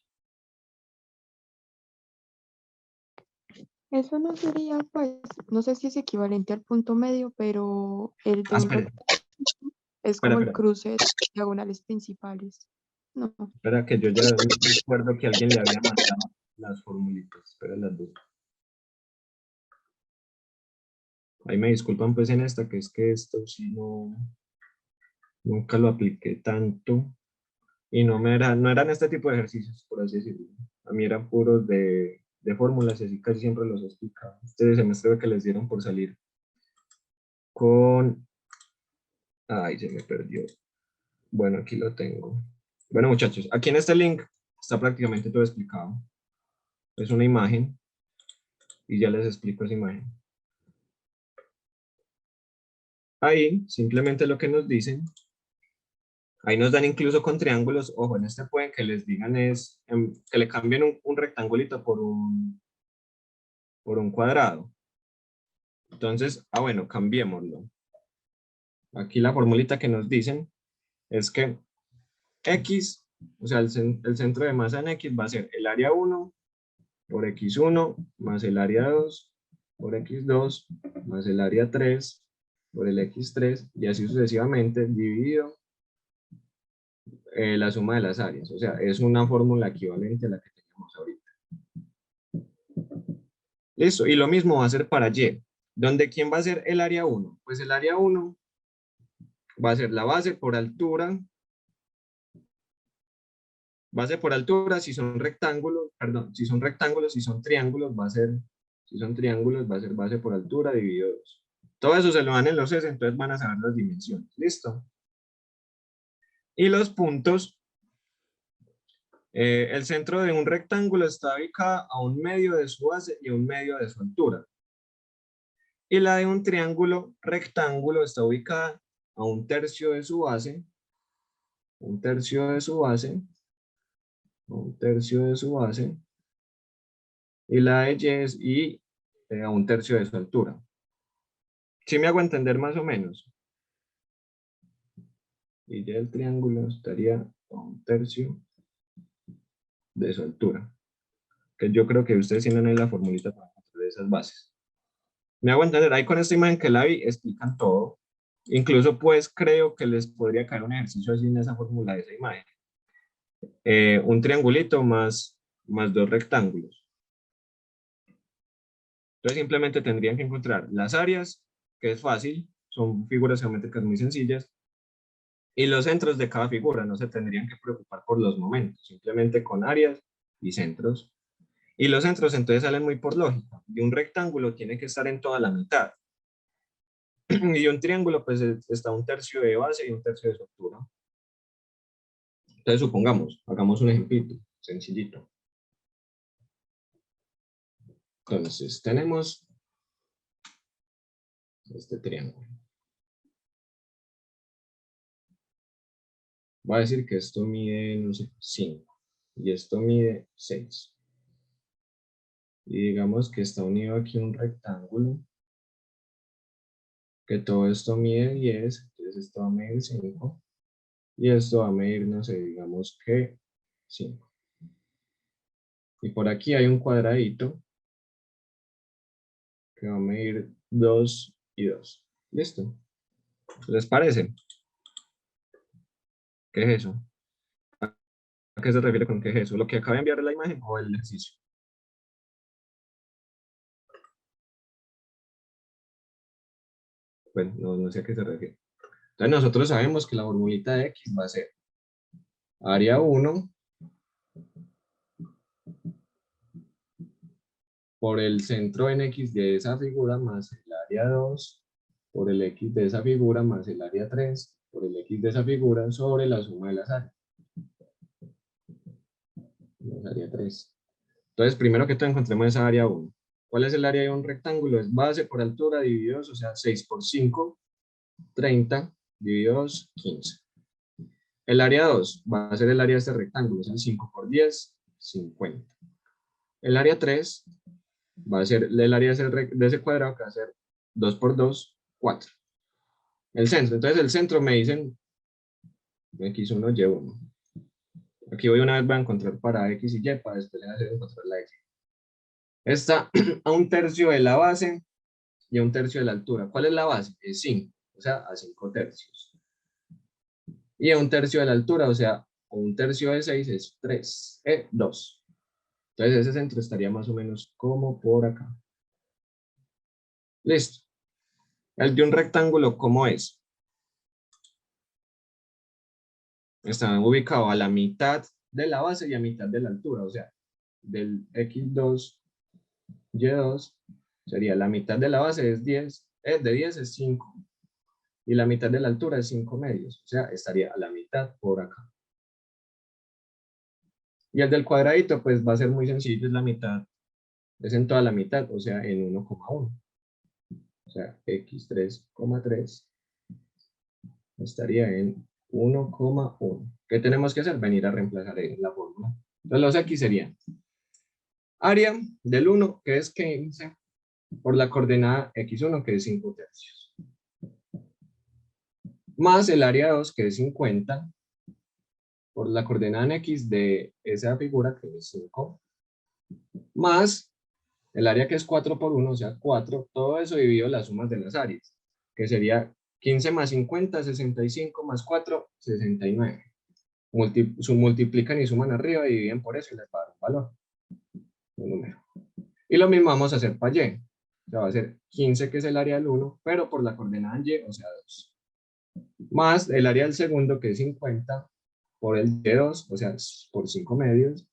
Eso no sería, pues, no sé si es equivalente al punto medio, pero el de un Espera, rectángulo es como el espera. cruce de diagonales principales. No, Espera, que yo ya recuerdo que alguien le había mandado las formulitas. Espera las dos. Ahí me disculpan pues en esta, que es que esto sí nunca lo apliqué tanto. Y no eran este tipo de ejercicios, por así decirlo. A mí eran puros de fórmulas y así casi siempre los explicaba. Este semestre que les dieron por salir con... Ay, se me perdió. Bueno, aquí lo tengo. Bueno, muchachos, aquí en este link está prácticamente todo explicado. Es una imagen y ya les explico esa imagen. Ahí, simplemente lo que nos dicen, ahí nos dan incluso con triángulos, ojo, en este pueden que les digan es, que le cambien un rectangulito por un cuadrado. Entonces, bueno, cambiémoslo. Aquí la formulita que nos dicen es que X, o sea, el centro de masa en X va a ser el área 1 por X1 más el área 2 por X2 más el área 3 por el X3 y así sucesivamente dividido la suma de las áreas. O sea, es una fórmula equivalente a la que tenemos ahorita. Listo, y lo mismo va a ser para Y. ¿Dónde quién va a ser el área 1? Pues el área 1 va a ser la base por altura. Base por altura, si son rectángulos, perdón, si son rectángulos, si son triángulos, va a ser, si son triángulos, va a ser base por altura dividido 2. Todo eso se lo dan en los S, entonces van a saber las dimensiones. ¿Listo? Y los puntos, el centro de un rectángulo está ubicado a 1/2 de su base y a 1/2 de su altura. Y la de un triángulo rectángulo está ubicada a 1/3 de su base, 1/3 de su base, 1/3 de su base, y la de Y es a 1/3 de su altura. ¿Sí me hago entender más o menos? Y ya el triángulo estaría a 1/3 de su altura. Que yo creo que ustedes tienen ahí la formulita para encontrar esas bases. Me hago entender, ahí con esta imagen que la vi, explican todo. Incluso pues creo que les podría caer un ejercicio así en esa fórmula de esa imagen. Un triangulito más 2 rectángulos. Entonces simplemente tendrían que encontrar las áreas, que es fácil, son figuras geométricas muy sencillas, y los centros de cada figura. No se tendrían que preocupar por los momentos, simplemente con áreas y centros. Y los centros entonces salen muy por lógica. Y un rectángulo tiene que estar en toda la mitad. Y un triángulo pues está 1/3 de base y 1/3 de su altura. Entonces supongamos, hagamos un ejemplito sencillito. Entonces tenemos este triángulo. Voy a decir que esto mide, no sé, 5 y esto mide 6. Y digamos que está unido aquí un rectángulo, que todo esto mide 10, entonces esto va a medir 5 y esto va a medir, no sé, digamos que 5. Y por aquí hay un cuadradito que va a medir 2 y 2. ¿Listo? ¿Les parece? ¿Qué es eso? ¿A qué se refiere con qué es eso? ¿Lo que acaba de enviar la imagen o el ejercicio? Bueno, no sé a qué se refiere. Entonces nosotros sabemos que la formulita de X va a ser área 1 por el centro en X de esa figura más el área 2 por el X de esa figura más el área 3 por el X de esa figura sobre la suma de las áreas. Más área 3. Entonces, primero que todo encontremos esa área 1. ¿Cuál es el área de un rectángulo? Es base por altura dividido 2, o sea, 6 por 5, 30, dividido 2, 15. El área 2 va a ser el área de este rectángulo, o sea, 5 por 10, 50. El área 3 va a ser el área de ese cuadrado, que va a ser 2 por 2, 4. El centro, entonces el centro me dicen x1, y1. Aquí voy una vez, voy a encontrar para x y y, para después hacer encontrar la x. Está a 1/3 de la base y a 1/3 de la altura. ¿Cuál es la base? Es 5, o sea, a 5/3. Y a 1/3 de la altura, o sea, a 1/3 de 6 es 3, 2. Entonces ese centro estaría más o menos como por acá. Listo. El de un rectángulo, ¿cómo es? Está ubicado a la mitad de la base y a mitad de la altura, o sea, del x2, y2, sería la mitad de la base es 10, de 10 es 5, y la mitad de la altura es 5 medios, o sea, estaría a la mitad por acá. Y el del cuadradito, pues va a ser muy sencillo, es la mitad, es en toda la mitad, o sea, en 1,1. O sea, x3,3 estaría en 1,1. ¿Qué tenemos que hacer? Venir a reemplazar en la fórmula. Entonces los x serían área del 1, que es 15, por la coordenada x1, que es 5/3. Más el área 2, que es 50, por la coordenada en x de esa figura, que es 5, más el área que es 4 por 1, o sea, 4, todo eso dividido las sumas de las áreas, que sería 15 más 50, 65 más 4, 69. Multiplican y suman arriba y dividen por eso y les va a dar un valor, un número. Y lo mismo vamos a hacer para y. O sea, va a ser 15, que es el área del 1, pero por la coordenada en y, o sea, 2. Más el área del segundo, que es 50, por el de 2, o sea, por 5 medios.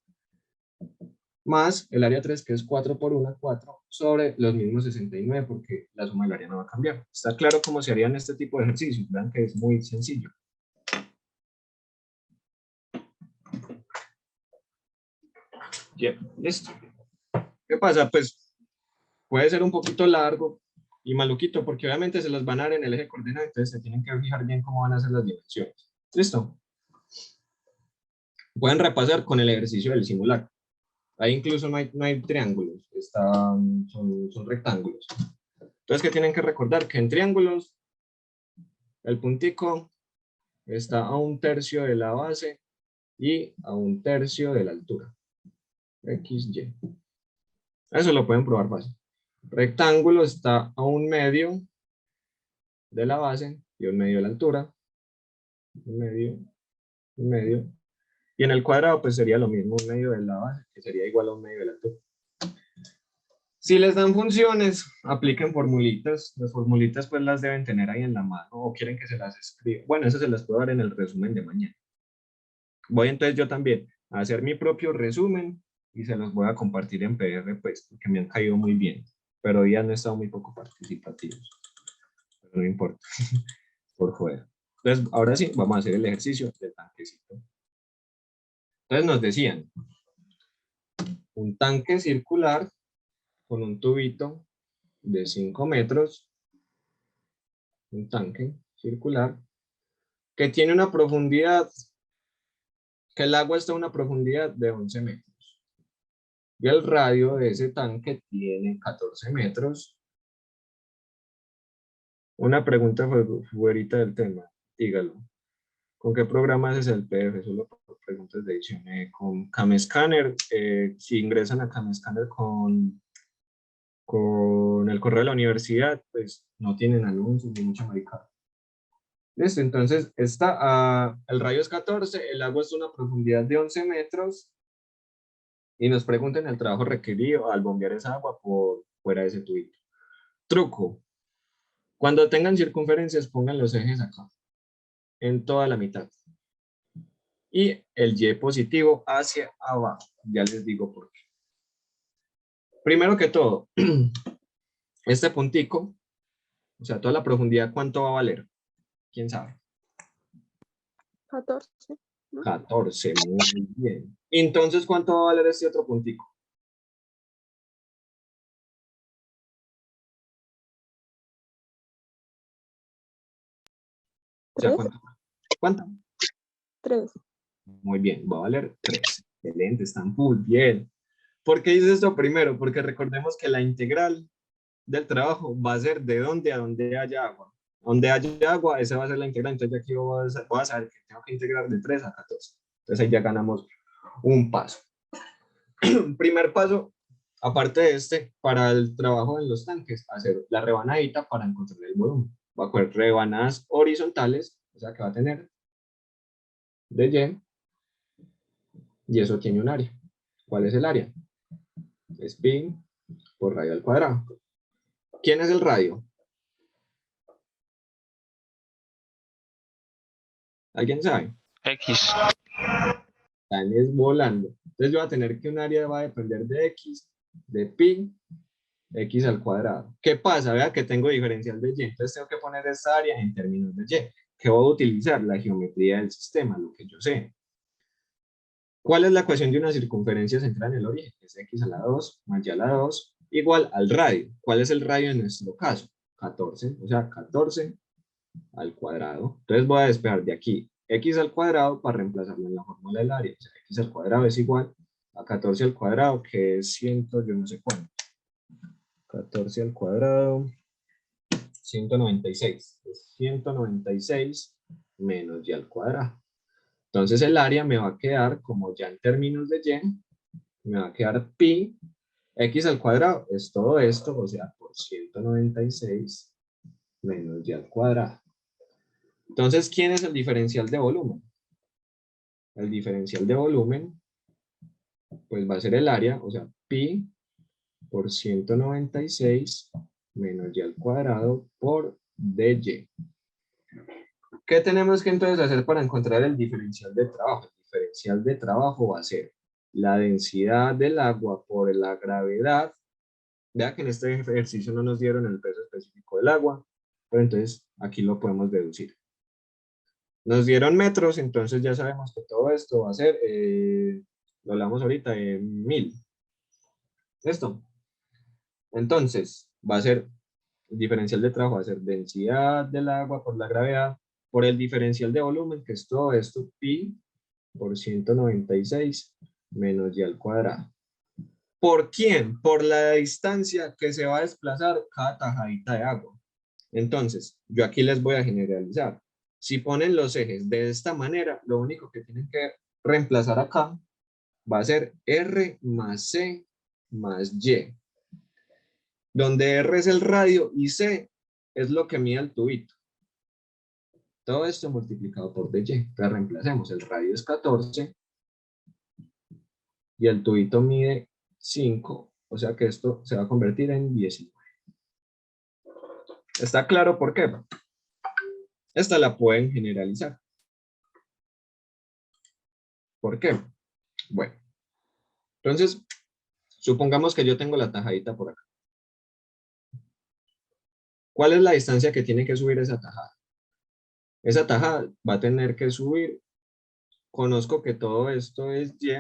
Más el área 3, que es 4 por 1, 4, sobre los mismos 69, porque la suma del área no va a cambiar. Está claro cómo se harían este tipo de ejercicios. Vean que es muy sencillo. Bien, listo. ¿Qué pasa? Pues puede ser un poquito largo y maluquito, porque obviamente se los van a dar en el eje coordenada, entonces se tienen que fijar bien cómo van a ser las dimensiones. ¿Listo? Pueden repasar con el ejercicio del simulacro. Ahí incluso no hay triángulos, son rectángulos. Entonces, ¿qué tienen que recordar? Que en triángulos, el puntico está a 1/3 de la base y a 1/3 de la altura. X, Y. Eso lo pueden probar fácil. Rectángulo está a 1/2 de la base y 1/2 de la altura. 1/2, 1/2. Y en el cuadrado, pues sería lo mismo, 1/2 de la base, que sería igual a 1/2 de la altura. Si les dan funciones, apliquen formulitas. Las formulitas pues las deben tener ahí en la mano o quieren que se las escriba. Bueno, eso se las puedo dar en el resumen de mañana. Voy entonces yo también a hacer mi propio resumen y se los voy a compartir en PR, pues, porque me han caído muy bien. Pero ya han estado muy poco participativos. Pero no importa, por joder. Entonces, ahora sí, vamos a hacer el ejercicio del tanquecito. Entonces nos decían, un tanque circular con un tubito de 5 metros, un tanque circular, que tiene una profundidad, que el agua está a una profundidad de 11 metros. Y el radio de ese tanque tiene 14 metros. Una pregunta fuerita del tema, dígalo. ¿Con qué programa haces el PDF? Solo por preguntas de edición. Con CamScanner, si ingresan a CamScanner con el correo de la universidad, pues no tienen anuncios ni mucha maricada. Listo, entonces el radio es 14, el agua es una profundidad de 11 metros y nos preguntan el trabajo requerido al bombear esa agua por fuera de ese tubito. Truco. Cuando tengan circunferencias, pongan los ejes acá, en toda la mitad. Y el Y positivo hacia abajo. Ya les digo por qué. Primero que todo, este puntico, o sea, toda la profundidad, ¿cuánto va a valer? ¿Quién sabe? 14. 14, muy bien. Entonces, ¿cuánto va a valer este otro puntico? O sea, 3. ¿cuánto? 3. Muy bien, va a valer 3. Excelente, están muy bien. ¿Por qué hice esto primero? Porque recordemos que la integral del trabajo va a ser de dónde a dónde haya agua. Donde haya agua, esa va a ser la integral. Entonces aquí voy a saber que tengo que integrar de 3 a 14. Entonces ahí ya ganamos un paso. Primer paso, aparte de este, para el trabajo en los tanques, hacer la rebanadita para encontrar el volumen. Va a coger rebanadas horizontales, o sea que va a tener de y eso tiene un área. ¿Cuál es el área? Es pi por radio al cuadrado. ¿Quién es el radio? ¿Alguien sabe? X. Están es volando. Entonces yo voy a tener que un área va a depender de x, de pi, x al cuadrado. ¿Qué pasa? Vea que tengo diferencial de y. Entonces tengo que poner esta área en términos de y. ¿Qué voy a utilizar? La geometría del sistema, lo que yo sé. ¿Cuál es la ecuación de una circunferencia central en el origen? Es x a la 2 más y a la 2 igual al radio. ¿Cuál es el radio en nuestro caso? 14, o sea, 14 al cuadrado. Entonces voy a despejar de aquí x al cuadrado para reemplazarlo en la fórmula del área. O sea, x al cuadrado es igual a 14 al cuadrado, que es 100, yo no sé cuánto. 14 al cuadrado, 196. Es 196 menos y al cuadrado. Entonces el área me va a quedar, como ya en términos de y, me va a quedar pi, x al cuadrado es todo esto, o sea, por 196 menos y al cuadrado. Entonces, ¿quién es el diferencial de volumen? El diferencial de volumen, pues va a ser el área, o sea, pi por 196 menos y al cuadrado por dy. ¿Qué tenemos que entonces hacer para encontrar el diferencial de trabajo? El diferencial de trabajo va a ser la densidad del agua por la gravedad. Vea que en este ejercicio no nos dieron el peso específico del agua, pero entonces aquí lo podemos deducir. Nos dieron metros, entonces ya sabemos que todo esto va a ser, lo hablamos ahorita, 1000. ¿Listo? Entonces, va a ser, el diferencial de trabajo va a ser densidad del agua por la gravedad, por el diferencial de volumen, que es todo esto, pi por 196 menos y al cuadrado. ¿Por quién? Por la distancia que se va a desplazar cada tajadita de agua. Entonces, yo aquí les voy a generalizar. Si ponen los ejes de esta manera, lo único que tienen que reemplazar acá va a ser R más C más Y. Donde R es el radio y C es lo que mide el tubito. Todo esto multiplicado por dy. Entonces reemplacemos. El radio es 14 y el tubito mide 5. O sea que esto se va a convertir en 19. ¿Está claro por qué? Esta la pueden generalizar. ¿Por qué? Bueno, entonces, supongamos que yo tengo la tajadita por acá. ¿Cuál es la distancia que tiene que subir esa tajada? Esa tajada va a tener que subir. Conozco que todo esto es y,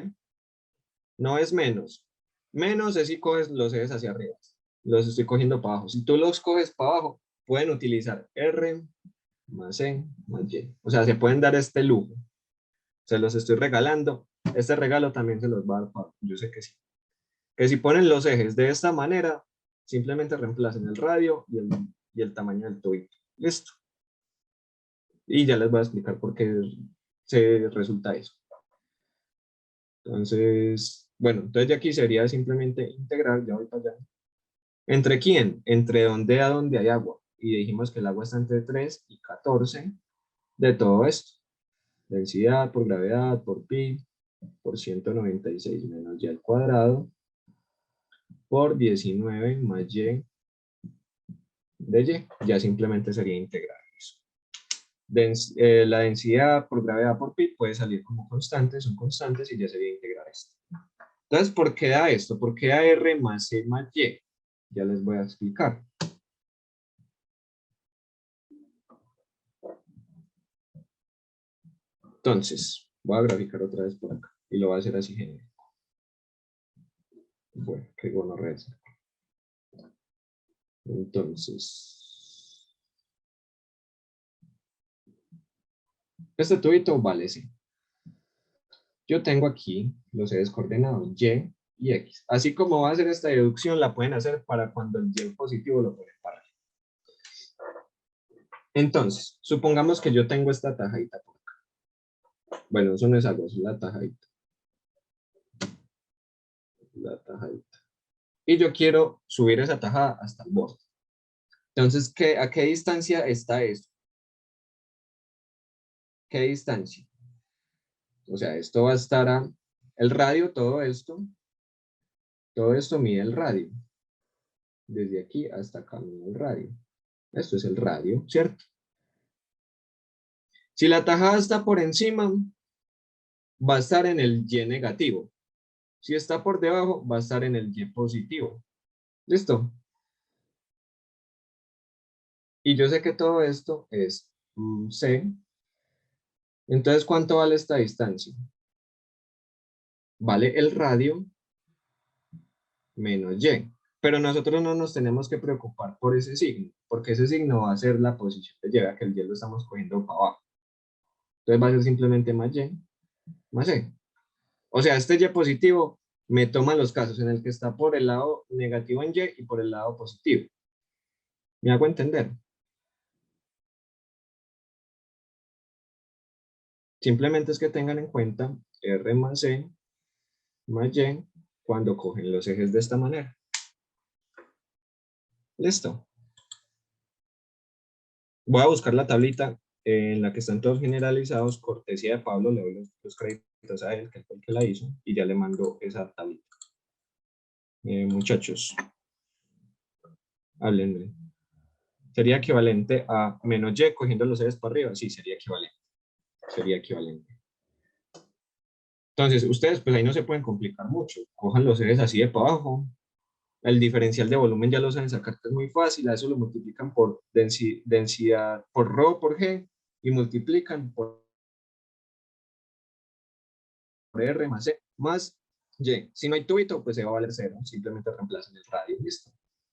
no es menos. Menos es si coges los ejes hacia arriba. Los estoy cogiendo para abajo. Si tú los coges para abajo, pueden utilizar R más C más Y. O sea, se pueden dar este lujo. Se los estoy regalando. Este regalo también se los va a dar Pablo. Yo sé que sí. Que si ponen los ejes de esta manera, simplemente reemplacen el radio y el tamaño del tubito. Listo. Y ya les voy a explicar por qué se resulta eso. Entonces, bueno, entonces de aquí sería simplemente integrar, ya voy para allá. ¿Entre quién? Entre dónde a dónde hay agua. Y dijimos que el agua está entre 3 y 14 de todo esto. Densidad por gravedad, por pi, por 196 menos y al cuadrado, por 19 más y de y. Ya simplemente sería integrar eso. La densidad por gravedad por pi puede salir como constante, son constantes y ya sería integrar esto. Entonces, ¿por qué da esto? ¿Por qué da R más C más Y? Ya les voy a explicar. Entonces, voy a graficar otra vez por acá y lo voy a hacer así genérico. Bueno, qué gonorrea. Entonces, este tubito vale C. Yo tengo aquí los ejes coordenados Y y X. Así como va a hacer esta deducción, la pueden hacer para cuando el Y positivo lo ponen para arriba. Entonces, supongamos que yo tengo esta tajadita por acá. Bueno, eso no es agua, es la tajadita. La tajadita. Y yo quiero subir esa tajada hasta el borde. Entonces, ¿a qué distancia está esto? ¿Qué distancia? O sea, esto va a estar a el radio, todo esto mide el radio. Desde aquí hasta acá mide el radio. Esto es el radio, ¿cierto? Si la tajada está por encima, va a estar en el Y negativo. Si está por debajo, va a estar en el Y positivo. ¿Listo? Y yo sé que todo esto es C. Entonces, ¿cuánto vale esta distancia? Vale el radio menos Y. Pero nosotros no nos tenemos que preocupar por ese signo, porque ese signo va a ser la posición de Y, que el Y lo estamos cogiendo para abajo. Entonces va a ser simplemente más Y, más C. O sea, este Y positivo me toma los casos en el que está por el lado negativo en Y y por el lado positivo. ¿Me hago entender? Simplemente es que tengan en cuenta R más C más Y cuando cogen los ejes de esta manera. Listo. Voy a buscar la tablita en la que están todos generalizados. Cortesía de Pablo, le doy los créditos a él, que fue el que la hizo, y ya le mando esa tablita. Muchachos, háblenme. ¿Sería equivalente a menos y cogiendo los ejes para arriba? Sí, sería equivalente. Sería equivalente. Entonces, ustedes pues ahí no se pueden complicar mucho. Cojan los ejes así de para abajo. El diferencial de volumen ya lo saben sacar, que es muy fácil. A eso lo multiplican por densidad, por ρ por g, y multiplican por R más C más Y. Si no hay tubito, pues se va a valer 0. Simplemente reemplazan el radio. Listo.